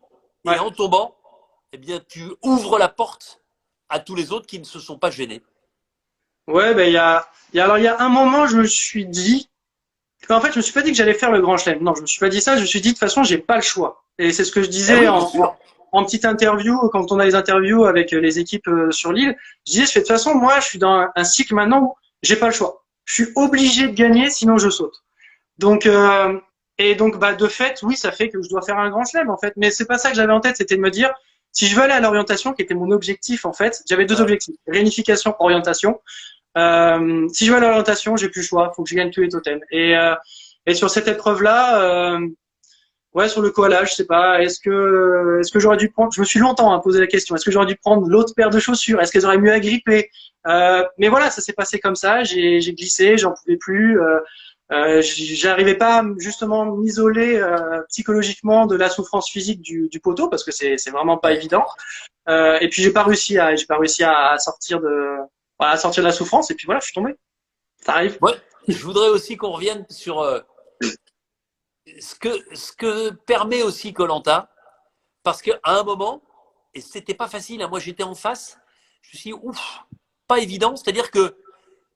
et Ouais. en tombant, eh bien, tu ouvres la porte à tous les autres qui ne se sont pas gênés. Ouais, ben alors il y a un moment, je me suis dit, en fait, je me suis pas dit que j'allais faire le grand chelem. Non, je me suis pas dit ça. Je me suis dit de toute façon, j'ai pas le choix. Et c'est ce que je Eh disais oui, bien sûr. en petite interview quand on a les interviews avec les équipes sur l'île. Je disais, de toute façon, moi, je suis dans un cycle maintenant où j'ai pas le choix. Je suis obligé de gagner, sinon je saute. Donc et donc bah de fait, oui, ça fait que je dois faire un grand chelem en fait. Mais c'est pas ça que j'avais en tête. C'était de me dire, si je veux aller à l'orientation, qui était mon objectif en fait, j'avais deux Ouais. objectifs réunification, orientation. Si je veux à l'orientation, j'ai plus le choix, faut que je gagne tous les totems. Et sur cette épreuve-là, ouais, sur le koala, je sais pas, est-ce que j'aurais dû prendre, je me suis longtemps posé la question, est-ce que j'aurais dû prendre l'autre paire de chaussures, est-ce qu'elles auraient mieux agrippé mais voilà, ça s'est passé comme ça, j'ai glissé, j'en pouvais plus, j'arrivais pas justement à m'isoler psychologiquement de la souffrance physique du poteau parce que c'est vraiment pas Ouais. évident. Et puis j'ai pas réussi à sortir de voilà, à sortir de la souffrance et puis voilà, je suis tombé. Ça arrive. Moi, je voudrais aussi qu'on revienne sur ce que permet aussi koh, parce qu'à un moment, et c'était pas facile, hein, moi j'étais en face, je me suis dit, ouf, pas évident, c'est-à-dire que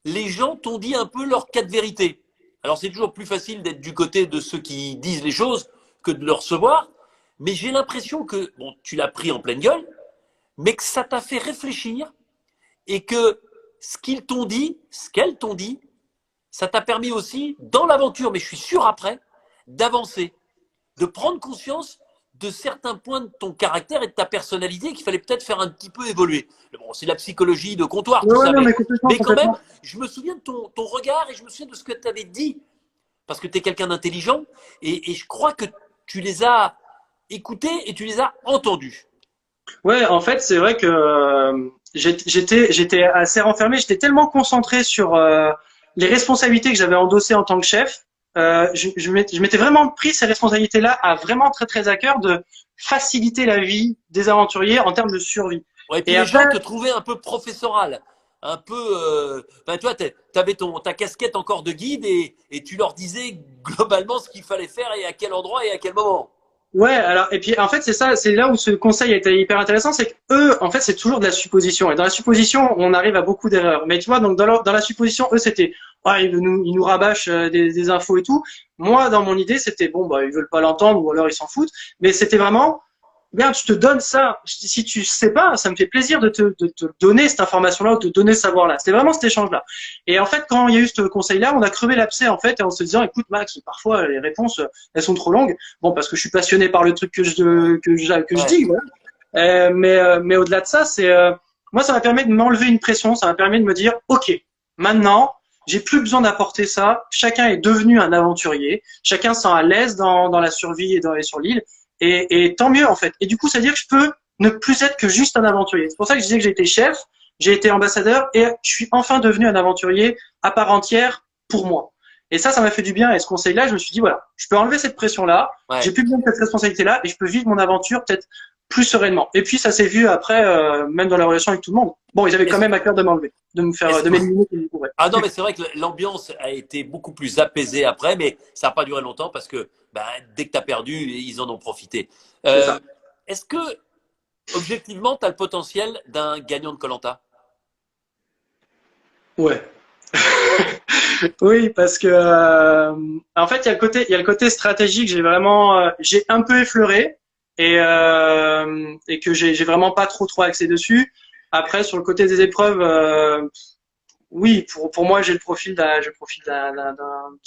les gens t'ont dit un peu leur cas de vérité. Alors c'est toujours plus facile d'être du côté de ceux qui disent les choses que de le recevoir, mais j'ai l'impression que, bon, tu l'as pris en pleine gueule, mais que ça t'a fait réfléchir et que ce qu'ils t'ont dit, ce qu'elles t'ont dit, ça t'a permis aussi, dans l'aventure, mais je suis sûr après, d'avancer, de prendre conscience de certains points de ton caractère et de ta personnalité qu'il fallait peut-être faire un petit peu évoluer. Bon, c'est la psychologie de comptoir, tout Ouais, ouais, ça, non, mais, mais complètement, mais quand même, complètement. je me souviens de ton regard et je me souviens de ce que tu avais dit, parce que tu es quelqu'un d'intelligent, et je crois que tu les as écoutés et tu les as entendus. Ouais, en fait, c'est vrai que j'étais assez renfermé. J'étais tellement concentré sur les responsabilités que j'avais endossées en tant que chef. Je m'étais vraiment pris ces responsabilités-là à vraiment très très à cœur de faciliter la vie des aventuriers en termes de survie. Ouais, et puis Et les après, gens te trouvaient un peu professoral, un peu. Ben, toi, tu avais ta casquette encore de guide et tu leur disais globalement ce qu'il fallait faire et à quel endroit et à quel moment. ouais, alors et puis en fait c'est ça, c'est là où ce conseil a été hyper intéressant, c'est que eux, en fait, c'est toujours de la supposition. Et dans la supposition, on arrive à beaucoup d'erreurs. Mais tu vois, donc dans la supposition, eux, c'était, ouais, ils nous rabâchent des infos et tout. Moi, dans mon idée, c'était bon, bah ils veulent pas l'entendre ou alors ils s'en foutent. Mais c'était vraiment, bien, tu te donnes ça. Si tu sais pas, ça me fait plaisir de te donner cette information-là, ou de te donner ce savoir-là. C'était vraiment cet échange-là. Et en fait, quand il y a eu ce conseil-là, on a crevé l'abcès en fait, en se disant, écoute Max, parfois les réponses, elles sont trop longues. Bon, parce que je suis passionné par le truc que je Ouais. dis, voilà. Mais au-delà de ça, c'est moi, ça m'a permis de m'enlever une pression. Ça m'a permis de me dire, ok, maintenant. J'ai plus besoin d'apporter ça. Chacun est devenu un aventurier. Chacun se sent à l'aise dans la survie et sur l'île. Et tant mieux en fait. Et du coup, ça veut dire que je peux ne plus être que juste un aventurier. C'est pour ça que je disais que j'ai été chef, j'ai été ambassadeur et je suis enfin devenu un aventurier à part entière pour moi. Et ça m'a fait du bien. Et ce conseil-là, je me suis dit voilà, je peux enlever cette pression-là, j'ai Ouais. plus besoin de cette responsabilité-là et je peux vivre mon aventure peut-être plus sereinement. Et puis ça s'est vu après, même dans la relation avec tout le monde. Bon, ils avaient quand Est-ce, même à cœur de m'enlever, de est-ce- m'éliminer comme ils pourraient. Ah non, mais c'est vrai que l'ambiance a été beaucoup plus apaisée après, mais ça n'a pas duré longtemps parce que bah, dès que tu as perdu, ils en ont profité. C'est Euh, ça. est-ce que, objectivement, tu as le potentiel d'un gagnant de koh? Ouais. Oui, parce que en fait, il y a le côté stratégique. J'ai un peu effleuré et que j'ai vraiment pas trop axé dessus. Après, sur le côté des épreuves, oui, pour moi, j'ai le profil d'un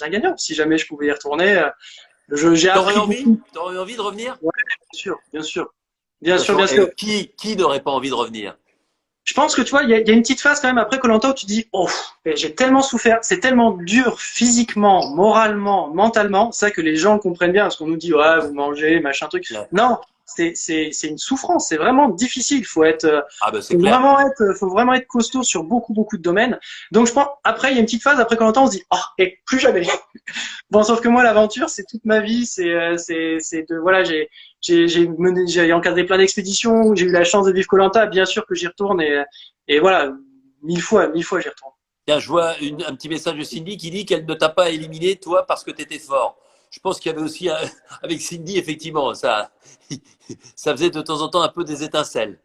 gagnant. Si jamais je pouvais y retourner, j'ai T'aurais appris envie? beaucoup. T'aurais envie de revenir? Ouais, bien sûr, bien sûr, De bien toute sûr, façon, bien sûr. qui n'aurait pas envie de revenir? Je pense que tu vois, il y a une petite phase quand même après koh où tu dis, oh, j'ai tellement souffert, c'est tellement dur physiquement, moralement, mentalement, ça que les gens comprennent bien, parce qu'on nous dit, ouais, vous mangez, machin truc. Ouais. Non, c'est une souffrance. C'est vraiment difficile. Ah ben c'est clair. Faut vraiment être costaud sur beaucoup de domaines. Donc je pense, après, il y a une petite phase, après quand on se dit, oh, et plus jamais. Bon, sauf que moi, l'aventure, c'est toute ma vie. Voilà, j'ai encadré plein d'expéditions. J'ai eu la chance de vivre koh Bien sûr que j'y retourne et voilà, mille fois, j'y retourne. Tiens, je vois un petit message de Cindy qui dit qu'elle ne t'a pas éliminé, toi, parce que tu étais fort. Je pense qu'il y avait aussi, avec Cindy, effectivement, ça faisait de temps en temps un peu des étincelles.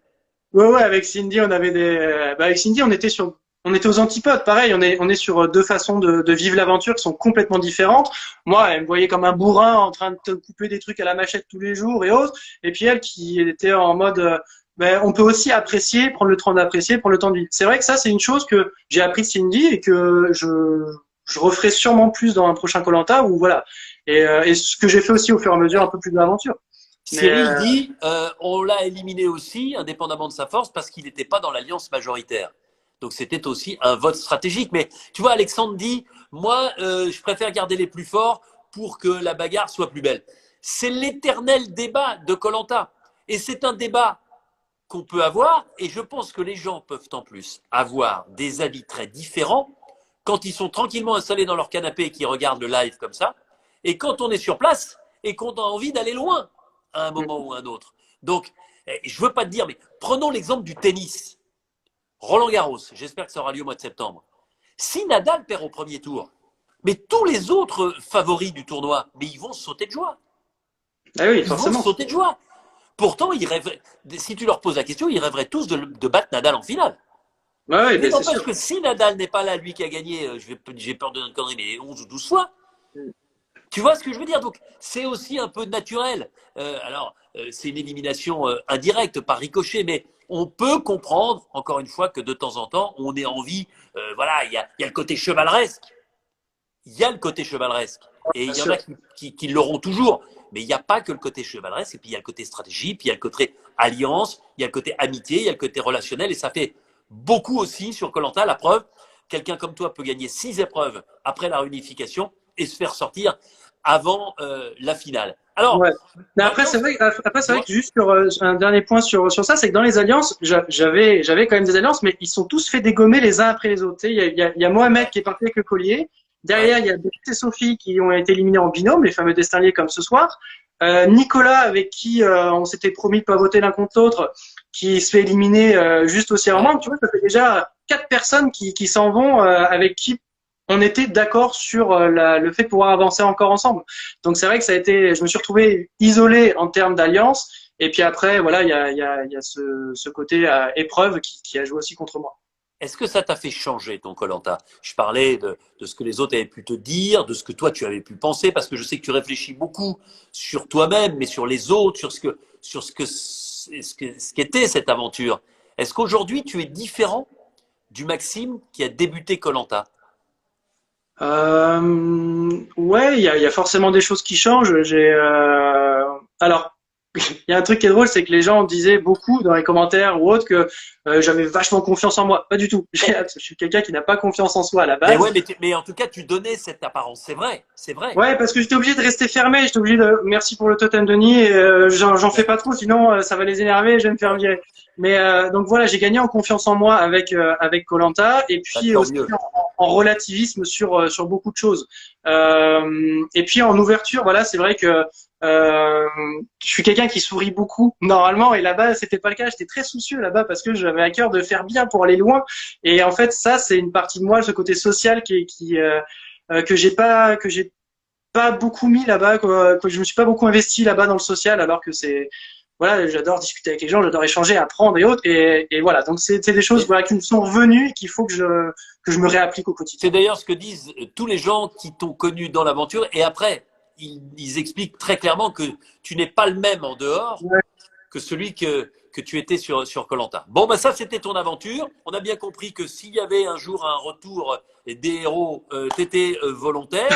Ouais, avec Cindy, avec Cindy, on était aux antipodes. Pareil, on est sur deux façons de vivre l'aventure qui sont complètement différentes. Moi, elle me voyait comme un bourrin en train de te couper des trucs à la machette tous les jours et autres. Et puis elle qui était en mode, on peut aussi apprécier, prendre le temps d'apprécier, prendre le temps de vivre. C'est vrai que ça, c'est une chose que j'ai appris de Cindy et que je referai sûrement plus dans un prochain koh où voilà. Et ce que j'ai fait aussi au fur et à mesure un peu plus de l'aventure. Mais Cyril dit, on l'a éliminé aussi, indépendamment de sa force, parce qu'il n'était pas dans l'alliance majoritaire. Donc c'était aussi un vote stratégique. Mais tu vois, Alexandre dit, moi, je préfère garder les plus forts pour que la bagarre soit plus belle. C'est l'éternel débat de koh. Et c'est un débat qu'on peut avoir. Et je pense que les gens peuvent en plus avoir des avis très différents quand ils sont tranquillement installés dans leur canapé et qu'ils regardent le live comme ça. Et quand on est sur place et qu'on a envie d'aller loin à un moment ou à un autre. Donc, je ne veux pas te dire, mais prenons l'exemple du tennis. Roland Garros, j'espère que ça aura lieu au mois de septembre. Si Nadal perd au premier tour, mais tous les autres favoris du tournoi, mais ils vont sauter de joie. ah oui, Ils forcément. vont sauter de joie. Pourtant, ils rêveraient, si tu leur poses la question, ils rêveraient tous de battre Nadal en finale. Ouais, Mais ben c'est n'empêche sûr. que si Nadal n'est pas là, lui qui a gagné, j'ai peur de une connerie, mais 11 ou 12 fois, tu vois ce que je veux dire? Donc, c'est aussi un peu naturel. C'est une élimination indirecte, par ricochet, mais on peut comprendre, encore une fois, que de temps en temps, on ait envie. Voilà, il y a le côté chevaleresque. Il y a le côté chevaleresque. Et Bien il y en sûr. a qui l'auront toujours. Mais il n'y a pas que le côté chevaleresque, et puis il y a le côté stratégie, puis il y a le côté alliance, il y a le côté amitié, il y a le côté relationnel, et ça fait beaucoup aussi sur koh. La preuve, quelqu'un comme toi peut gagner 6 épreuves après la réunification et se faire sortir avant la finale. Alors, Ouais. Mais maintenant, après, c'est vrai dis-moi, que juste sur un dernier point sur ça, c'est que dans les alliances, j'avais quand même des alliances, mais ils sont tous fait dégommer les uns après les autres. Tu sais, il y a Mohamed ouais, qui est parti avec le collier. ouais, Derrière, il y a Brice et Sophie qui ont été éliminés en binôme, les fameux destins liés comme ce soir. Nicolas, avec qui on s'était promis de pas voter l'un contre l'autre, qui se fait éliminer juste aussi à un ouais. moment. Tu vois, ça fait déjà 4 personnes qui s'en vont avec qui on était d'accord sur le fait de pouvoir avancer encore ensemble. Donc c'est vrai que je me suis retrouvé isolé en termes d'alliance. Et puis après, voilà, il y a ce côté épreuve qui a joué aussi contre moi. Est-ce que ça t'a fait changer ton koh? Je parlais de ce que les autres avaient pu te dire, de ce que toi tu avais pu penser, parce que je sais que tu réfléchis beaucoup sur toi-même, mais sur les autres, ce qu'était cette aventure. Est-ce qu'aujourd'hui tu es différent du Maxime qui a débuté koh? Ouais, il y a forcément des choses qui changent. Alors, il y a un truc qui est drôle, c'est que les gens disaient beaucoup dans les commentaires ou autres que j'avais vachement confiance en moi. Pas du tout. Je suis quelqu'un qui n'a pas confiance en soi à la Mais base. ouais, mais en tout cas, tu donnais cette apparence. C'est vrai, c'est vrai. Ouais, parce que j'étais obligé de rester fermé. J'étais obligé de. Merci pour le totem Denis. J'en fais pas trop, sinon ça va les énerver. Je vais me faire virer. Mais donc voilà, j'ai gagné en confiance en moi avec koh et Bah, puis tant aussi mieux. en relativisme sur beaucoup de choses. Et puis en ouverture, voilà, c'est vrai que je suis quelqu'un qui sourit beaucoup normalement, et là-bas c'était pas le cas. J'étais très soucieux là-bas parce que j'avais à cœur de faire bien pour aller loin. Et en fait, ça c'est une partie de moi, ce côté social que j'ai pas beaucoup mis là-bas, que je me suis pas beaucoup investi là-bas dans le social, alors que c'est voilà, j'adore discuter avec les gens, j'adore échanger, apprendre et autres, et voilà. Donc c'est des choses Mais voilà qui me sont revenues et qu'il faut que je me réapplique au c'est quotidien. d'ailleurs ce que disent tous les gens qui t'ont connu dans l'aventure. Et après, ils expliquent très clairement que tu n'es pas le même en dehors Ouais, que celui que tu étais sur koh. Bon, bah ça, c'était ton aventure. On a bien compris que s'il y avait un jour un retour des héros, tu étais volontaire.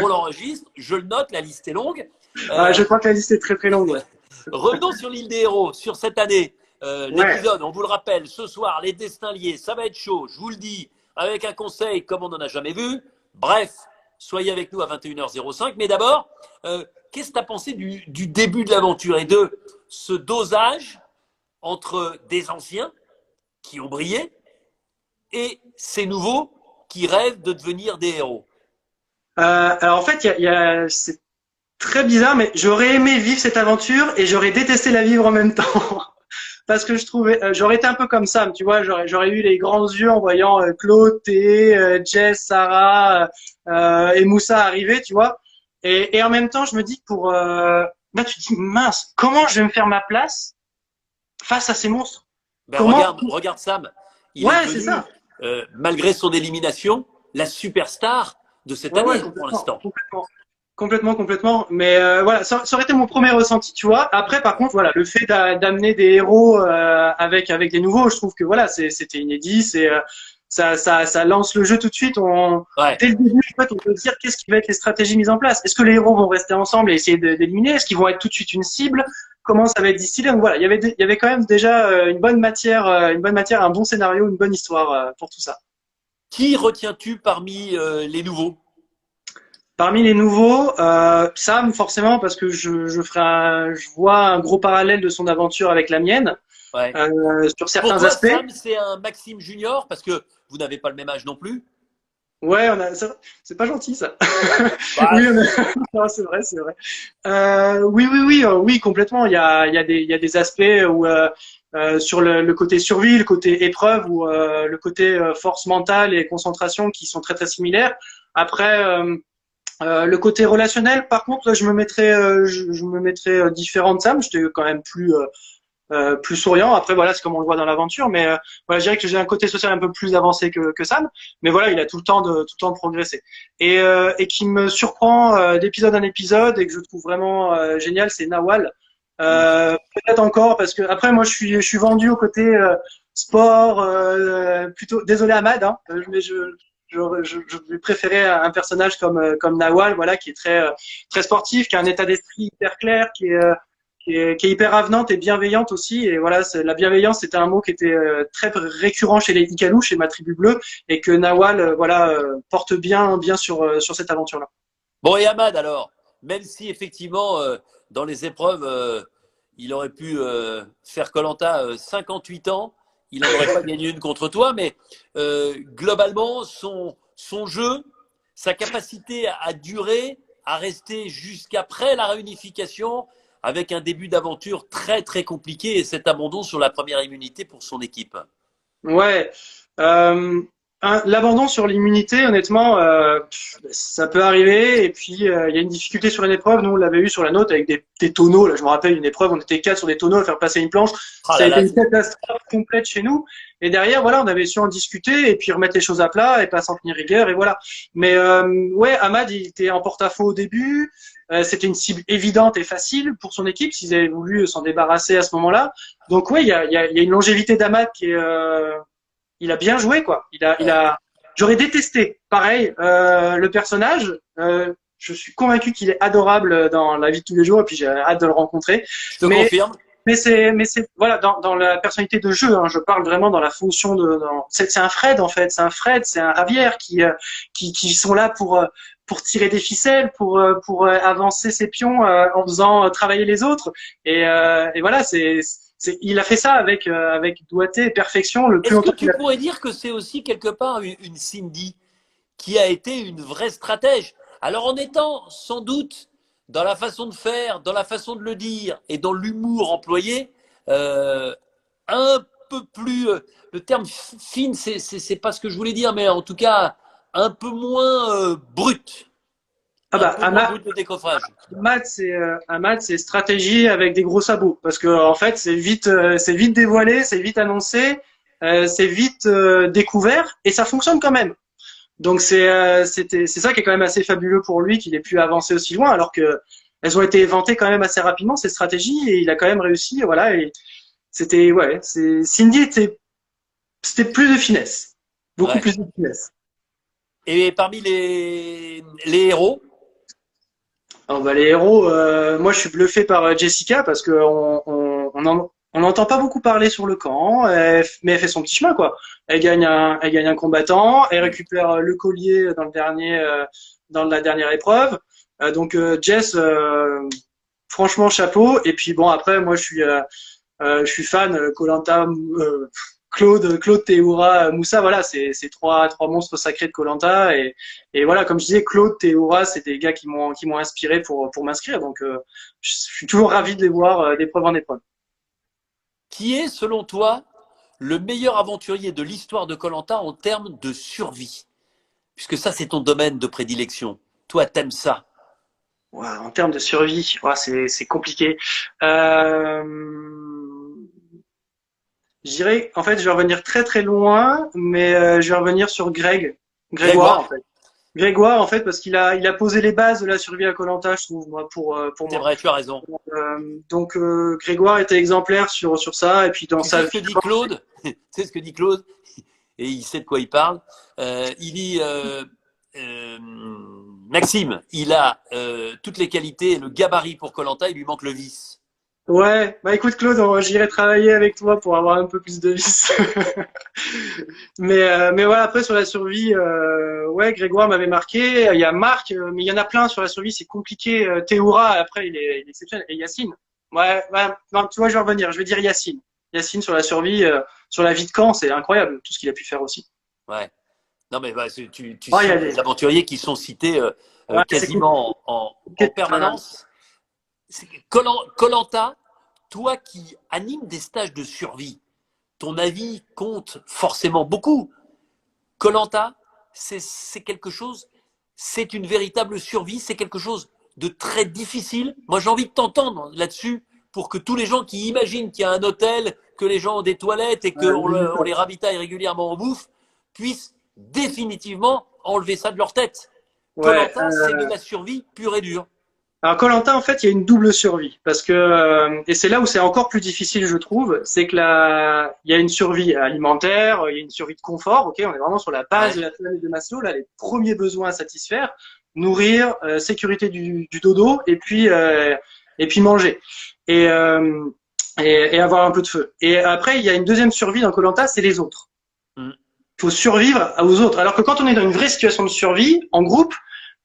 On l'enregistre, je le note, la liste est longue. ouais, Euh, je crois que la liste est très très longue. Ouais. Revenons sur l'île des héros, sur cette année. Ouais. L'épisode, on vous le rappelle, ce soir, les destins liés, ça va être chaud, je vous le dis, avec un conseil comme on n'en a jamais vu. Bref, soyez avec nous à 21h05. Mais d'abord, qu'est-ce que tu as pensé du début de l'aventure et de ce dosage entre des anciens qui ont brillé et ces nouveaux qui rêvent de devenir des héros? Alors en fait, c'est très bizarre, mais j'aurais aimé vivre cette aventure et j'aurais détesté la vivre en même temps. Parce que je trouvais, j'aurais été un peu comme Sam, tu vois, j'aurais eu les grands yeux en voyant Claude, T, Jess, Sarah et Moussa arriver, tu vois. Et en même temps, je me dis que bah tu te dis mince, comment je vais me faire ma place face à ces monstres? Ben Comment? regarde Sam, il est Ouais, c'est devenu, ça. malgré son élimination, la superstar de cette Ouais, année pour complètement, l'instant. complètement. Complètement. Mais voilà, ça aurait été mon premier ressenti, tu vois. Après, par contre, voilà, le fait d'amener des héros avec des nouveaux, je trouve que voilà, c'était inédit. Ça lance le jeu tout de suite. Ouais. Dès le début, en fait, on peut se dire qu'est-ce qui va être les stratégies mises en place. Est-ce que les héros vont rester ensemble et essayer d'éliminer? Est-ce qu'ils vont être tout de suite une cible? Comment ça va être distillé? Donc voilà, il y avait quand même déjà une bonne matière, un bon scénario, une bonne histoire pour tout ça. Qui retiens-tu parmi les nouveaux? Parmi les nouveaux, Sam forcément parce que je vois un gros parallèle de son aventure avec la mienne Ouais. sur Pour certains toi, aspects. Sam, c'est un Maxime Junior parce que vous n'avez pas le même âge non plus. Ouais, c'est pas gentil ça. Bah, Oui, non, c'est vrai, c'est vrai. Oui, complètement. Il y a des aspects où sur le côté survie, le côté épreuve ou le côté force mentale et concentration qui sont très très similaires. Après. Le côté relationnel, par contre, je me mettrais différent de Sam. J'étais quand même plus souriant. Après, voilà, c'est comme on le voit dans l'aventure. Mais voilà, je dirais que j'ai un côté social un peu plus avancé que Sam. Mais voilà, il a tout le temps de progresser. Et qui me surprend d'épisode en épisode et que je trouve vraiment génial, c'est Nawal. Peut-être encore parce que après, moi, je suis vendu au côté sport. Plutôt, désolé Ahmad, hein, mais je vais préférer un personnage comme Nawal, voilà, qui est très sportif, qui a un état d'esprit hyper clair, qui est hyper avenante et bienveillante aussi. Et voilà, la bienveillance, c'était un mot qui était très récurrent chez les Ikalou, chez ma tribu bleue, et que Nawal, voilà, porte bien sur cette aventure-là. bon, et Ahmad alors, même si effectivement, dans les épreuves, il aurait pu faire koh 58 ans, il n'en aurait pas gagné une contre toi, mais globalement, son jeu, sa capacité à durer, à rester jusqu'après la réunification, avec un début d'aventure très très compliqué et cet abandon sur la première immunité pour son équipe. Ouais. Euh, L'abandon sur l'immunité, honnêtement, ça peut arriver. Et puis, il y a une difficulté sur une épreuve. Nous, on l'avait eu sur la nôtre avec des tonneaux. Là, je me rappelle une épreuve, on était quatre sur des tonneaux à faire passer une planche. Ah Ça a là été là, une catastrophe complète chez nous. Et derrière, voilà, on avait su en discuter et puis remettre les choses à plat et pas s'en tenir rigueur. Et voilà. Mais ouais, Ahmad, il était en porte-à-faux au début. C'était une cible évidente et facile pour son équipe s'ils avaient voulu s'en débarrasser à ce moment-là. Donc ouais, il y a une longévité d'Ahmad qui est il a bien joué quoi. ouais. J'aurais détesté, pareil, le personnage. Je suis convaincu qu'il est adorable dans la vie de tous les jours et puis j'ai hâte de le rencontrer. Je te Mais confirme. voilà dans la personnalité de jeu. Hein, je parle vraiment dans la fonction c'est un Fred en fait. C'est un Fred, c'est un Javier qui sont là pour tirer des ficelles, pour avancer ses pions en faisant travailler les autres. Et voilà, il a fait ça avec doigté et perfection le plus Est-ce que longtemps qu'il tu a. pourrais dire que c'est aussi quelque part une Cindy qui a été une vraie stratège? Alors en étant sans doute dans la façon de faire, dans la façon de le dire et dans l'humour employé, euh, un peu plus, le terme fine, c'est pas ce que je voulais dire, mais en tout cas un peu moins brut, Ah un bah peu moins brut de décoffrage. un mat, c'est stratégie avec des gros sabots parce que en fait c'est vite dévoilé, c'est vite annoncé, c'est vite découvert et ça fonctionne quand même. Donc c'est ça qui est quand même assez fabuleux pour lui qu'il ait pu avancer aussi loin alors que elles ont été inventées quand même assez rapidement ces stratégies et il a quand même réussi voilà et c'était ouais c'est Cindy c'était plus de finesse, beaucoup Ouais. plus de finesse. Et parmi les héros, Alors, bah, les héros, moi je suis bluffé par Jessica parce que On n'entend pas beaucoup parler sur le camp, mais elle fait son petit chemin, quoi. Elle gagne un combattant, elle récupère le collier dans la dernière épreuve. Jess, franchement, chapeau. Et puis bon, après, moi, je suis fan. Koh-Lanta, Claude Théoura, Moussa, voilà, c'est trois monstres sacrés de Koh-Lanta. Et voilà, comme je disais, Claude Théoura, c'est des gars qui m'ont inspiré pour m'inscrire. Donc, je suis toujours ravi de les voir d'épreuve en épreuve. Qui est, selon toi, le meilleur aventurier de l'histoire de koh en termes de survie? Puisque ça, c'est ton domaine de prédilection. Toi, t'aimes ça. Wow, en termes de survie, wow, c'est compliqué. Je dirais, en fait, je vais revenir très très loin, mais je vais revenir sur Grégoire, en Grégoire, fait. Grégoire, en fait, parce qu'il a posé les bases de la survie à koh je trouve, moi, pour c'est moi. vrai, tu as raison. Grégoire était exemplaire sur ça, et puis dans Tu sais sa ce que vie. dit Claude? Tu sais ce que dit Claude? Et il sait de quoi il parle. Il dit euh, Maxime, il a toutes les qualités et le gabarit pour koh il lui manque le vice. Ouais, bah écoute Claude, j'irai travailler avec toi pour avoir un peu plus de vis. Mais voilà, après sur la survie, ouais, Grégoire m'avait marqué. Il y a Marc, mais il y en a plein sur la survie, c'est compliqué. Théoura, après, il est exceptionnel. Et Yacine. Ouais, non, tu vois, je vais revenir. Je vais dire Yacine. Yacine sur la survie, sur la vie de camp, c'est incroyable tout ce qu'il a pu faire aussi. Ouais. Non, mais bah, tu Oh, il y a cites des... des aventuriers qui sont cités ouais, c'est quasiment en permanence. koh toi qui animes des stages de survie, ton avis compte forcément beaucoup. koh c'est quelque chose, c'est une véritable survie, c'est quelque chose de très difficile. Moi, j'ai envie de t'entendre là-dessus pour que tous les gens qui imaginent qu'il y a un hôtel, que les gens ont des toilettes et on les ravitaille régulièrement en bouffe, puissent définitivement enlever ça de leur tête. koh ouais, c'est de la survie pure et dure. alors koh en fait, il y a une double survie parce que et c'est là où c'est encore plus difficile, je trouve, c'est que il y a une survie alimentaire, il y a une survie de confort. Ok, on est vraiment sur la base Ouais. de la pyramide de Maslow, là, les premiers besoins à satisfaire, nourrir, sécurité du dodo, et puis manger et, euh, et avoir un peu de feu. Et après, il y a une deuxième survie dans koh c'est les autres. Mm. Il faut survivre aux autres. Alors que quand on est dans une vraie situation de survie, en groupe,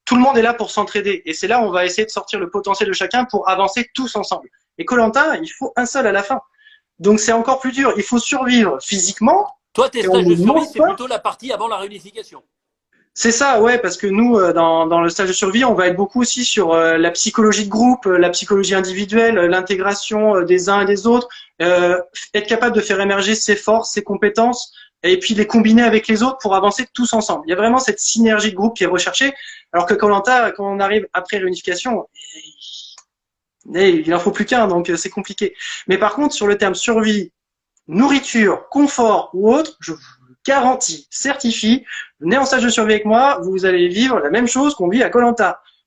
tout le monde est là pour s'entraider. Et c'est là où on va essayer de sortir le potentiel de chacun pour avancer tous ensemble. Et koh il faut un seul à la fin. Donc c'est encore plus dur. Il faut survivre physiquement. Toi, tes Et on stages ne de survie, mange c'est pas. plutôt la partie avant la réunification. C'est ça, ouais, parce que nous, dans le stage de survie, on va être beaucoup aussi sur la psychologie de groupe, la psychologie individuelle, l'intégration des uns et des autres, être capable de faire émerger ses forces, ses compétences, et puis les combiner avec les autres pour avancer tous ensemble. Il y a vraiment cette synergie de groupe qui est recherchée, alors que quand on arrive après réunification, il en faut plus qu'un, donc c'est compliqué. Mais par contre, sur le terme survie, nourriture, confort ou autre, je vous garantis, certifie, venez en stage de survie avec moi, vous allez vivre la même chose qu'on vit à koh.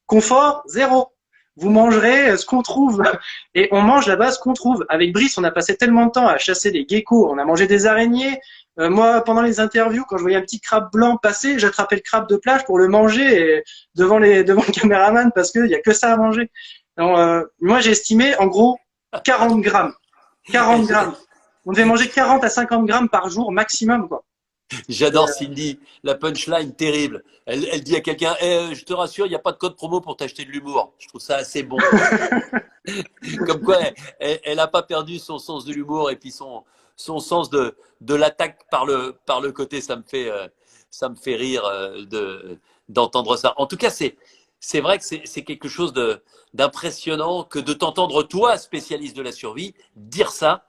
Confort, zéro. Vous mangerez ce qu'on trouve. Et on mange là-bas ce qu'on trouve. Avec Brice, on a passé tellement de temps à chasser des geckos, on a mangé des araignées. Moi, pendant les interviews, quand je voyais un petit crabe blanc passer, j'attrapais le crabe de plage pour le manger devant le caméraman parce qu'il n'y a que ça à manger. Donc, moi, j'ai estimé, en gros, 40 grammes. 40 grammes. On devait manger 40 à 50 grammes par jour maximum, quoi. J'adore Cindy, la punchline terrible. Elle dit à quelqu'un je te rassure, il n'y a pas de code promo pour t'acheter de l'humour. Je trouve ça assez bon. Comme quoi, elle n'a pas perdu son sens de l'humour et puis son sens de l'attaque par le côté. Ça me fait rire d'entendre ça. En tout cas, c'est vrai que c'est quelque chose d'impressionnant que de t'entendre, toi, spécialiste de la survie, dire ça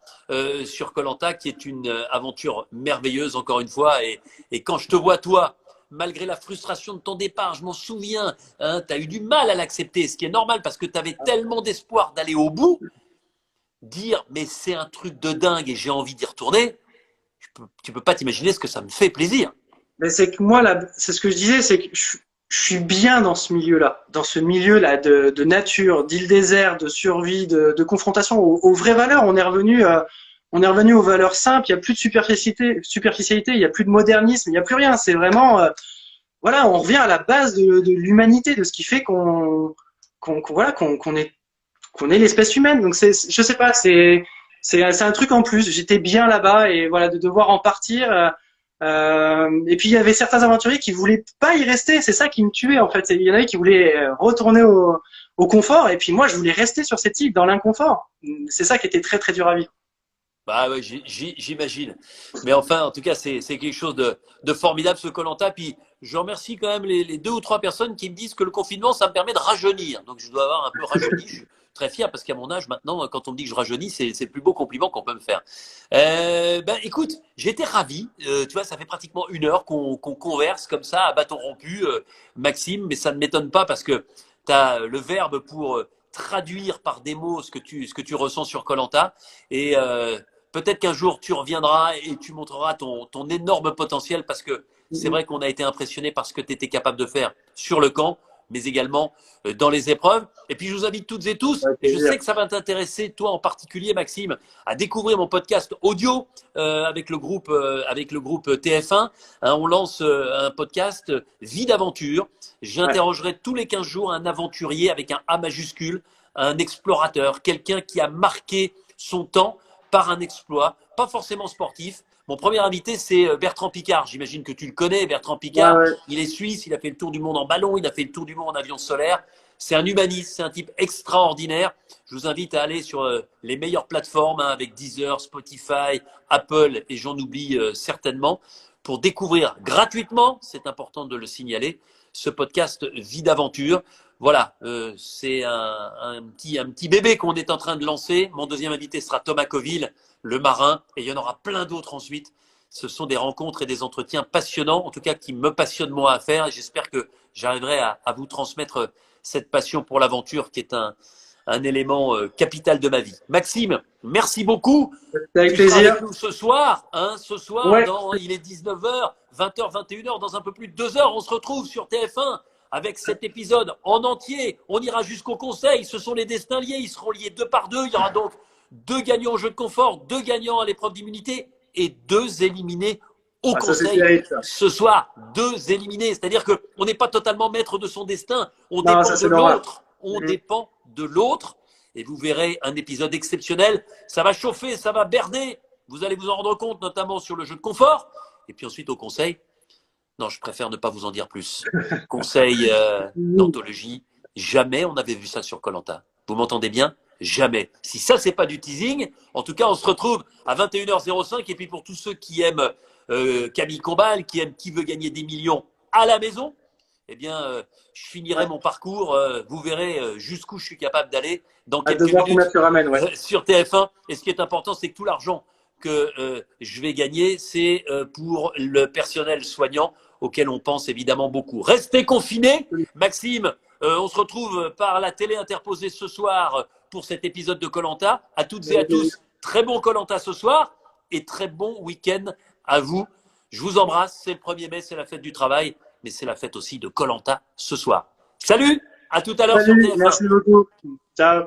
sur koh qui est une aventure merveilleuse, encore une fois. Et quand je te vois, toi, malgré la frustration de ton départ, je m'en souviens, hein, tu as eu du mal à l'accepter, ce qui est normal parce que tu avais tellement d'espoir d'aller au bout, dire mais c'est un truc de dingue et j'ai envie d'y retourner, tu peux pas t'imaginer ce que ça me fait plaisir. Mais c'est que moi, là, c'est ce que je disais, c'est que je suis bien dans ce milieu-là de nature, d'île désert, de survie, de confrontation aux vraies valeurs. On est revenu aux valeurs simples. Il n'y a plus de superficialité, il n'y a plus de modernisme, il n'y a plus rien. C'est vraiment, voilà, on revient à la base de l'humanité, de ce qui fait qu'on est l'espèce humaine. Donc je sais pas, c'est un truc en plus. J'étais bien là-bas et voilà, de devoir en partir. Et puis il y avait certains aventuriers qui voulaient pas y rester. C'est ça qui me tuait en fait. Il y en avait qui voulaient retourner au confort et puis moi je voulais rester sur cette île dans l'inconfort. C'est ça qui était très très dur à vivre. Bah ouais, j'imagine. Mais enfin, en tout cas, c'est quelque chose de formidable ce koh. Puis je remercie quand même les 2 ou 3 personnes qui me disent que le confinement, ça me permet de rajeunir. Donc je dois avoir un peu rajeuni. Je suis très fier parce qu'à mon âge maintenant, quand on me dit que je rajeunis, c'est le plus beau compliment qu'on peut me faire. Ben écoute, j'étais ravi. Tu vois, ça fait pratiquement 1 heure qu'on converse comme ça à bâton rompu, Maxime. Mais ça ne m'étonne pas parce que tu as le verbe pour traduire par des mots ce que tu ressens sur koh. Et peut-être qu'un jour tu reviendras et tu montreras ton énorme potentiel parce que c'est vrai qu'on a été impressionné par ce que tu étais capable de faire sur le camp, mais également dans les épreuves. Et puis je vous invite toutes et tous, et je sais que ça va t'intéresser, toi en particulier Maxime, à découvrir mon podcast audio avec le groupe TF1. Hein, on lance un podcast Vie d'aventure. J'interrogerai tous les 15 jours un aventurier avec un A majuscule, un explorateur, quelqu'un qui a marqué son temps par un exploit, pas forcément sportif. Mon premier invité, c'est Bertrand Piccard. J'imagine que tu le connais, Bertrand Piccard. Ouais. Il est suisse, il a fait le tour du monde en ballon, il a fait le tour du monde en avion solaire. C'est un humaniste, c'est un type extraordinaire. Je vous invite à aller sur les meilleures plateformes hein, avec Deezer, Spotify, Apple et j'en oublie certainement pour découvrir gratuitement, c'est important de le signaler, ce podcast Vie d'aventure. Voilà, c'est un petit bébé qu'on est en train de lancer. Mon deuxième invité sera Thomas Coville, le marin, et il y en aura plein d'autres ensuite. Ce sont des rencontres et des entretiens passionnants, en tout cas qui me passionnent moi à faire. Et j'espère que j'arriverai à vous transmettre cette passion pour l'aventure qui est un élément capital de ma vie. Maxime, merci beaucoup. Avec Tu seras plaisir. avec nous ce soir. Hein, ce soir, Ouais. il est 19h, 20h, 21h, dans un peu plus de 2 heures, on se retrouve sur TF1 avec cet épisode en entier. On ira jusqu'au conseil. Ce sont les destins liés. Ils seront liés 2 par 2. Il y aura donc 2 gagnants au jeu de confort, 2 gagnants à l'épreuve d'immunité et 2 éliminés au Ah, ça, c'est conseil. terrible, ça. Ce soir, 2 éliminés. C'est-à-dire qu'on n'est pas totalement maître de son destin. On Non, dépend ça, de c'est normal. l'autre. On dépend de l'autre. Et vous verrez un épisode exceptionnel. Ça va chauffer, ça va berder. Vous allez vous en rendre compte, notamment sur le jeu de confort. Et puis ensuite au conseil. Non, je préfère ne pas vous en dire plus. Conseil d'anthologie. Jamais on avait vu ça sur koh. Vous m'entendez bien? Jamais. Si ça, c'est pas du teasing, en tout cas, on se retrouve à 21h05. Et puis pour tous ceux qui aiment Camille Combal, qui aiment Qui veut gagner des millions à la maison, eh bien, je finirai mon parcours. Vous verrez jusqu'où je suis capable d'aller dans Hâte de quelques voir minutes combien tu ramènes, ouais. sur TF1. Et ce qui est important, c'est que tout l'argent que je vais gagner, c'est pour le personnel soignant auquel on pense évidemment beaucoup. Restez confinés. Maxime, on se retrouve par la télé interposée ce soir pour cet épisode de koh. À toutes et à tous, très bon koh ce soir et très bon week-end à vous. Je vous embrasse. C'est le 1er mai, c'est la fête du travail, mais c'est la fête aussi de koh ce soir. Salut, à tout à l'heure sur Salut, TF1. merci beaucoup. Ciao.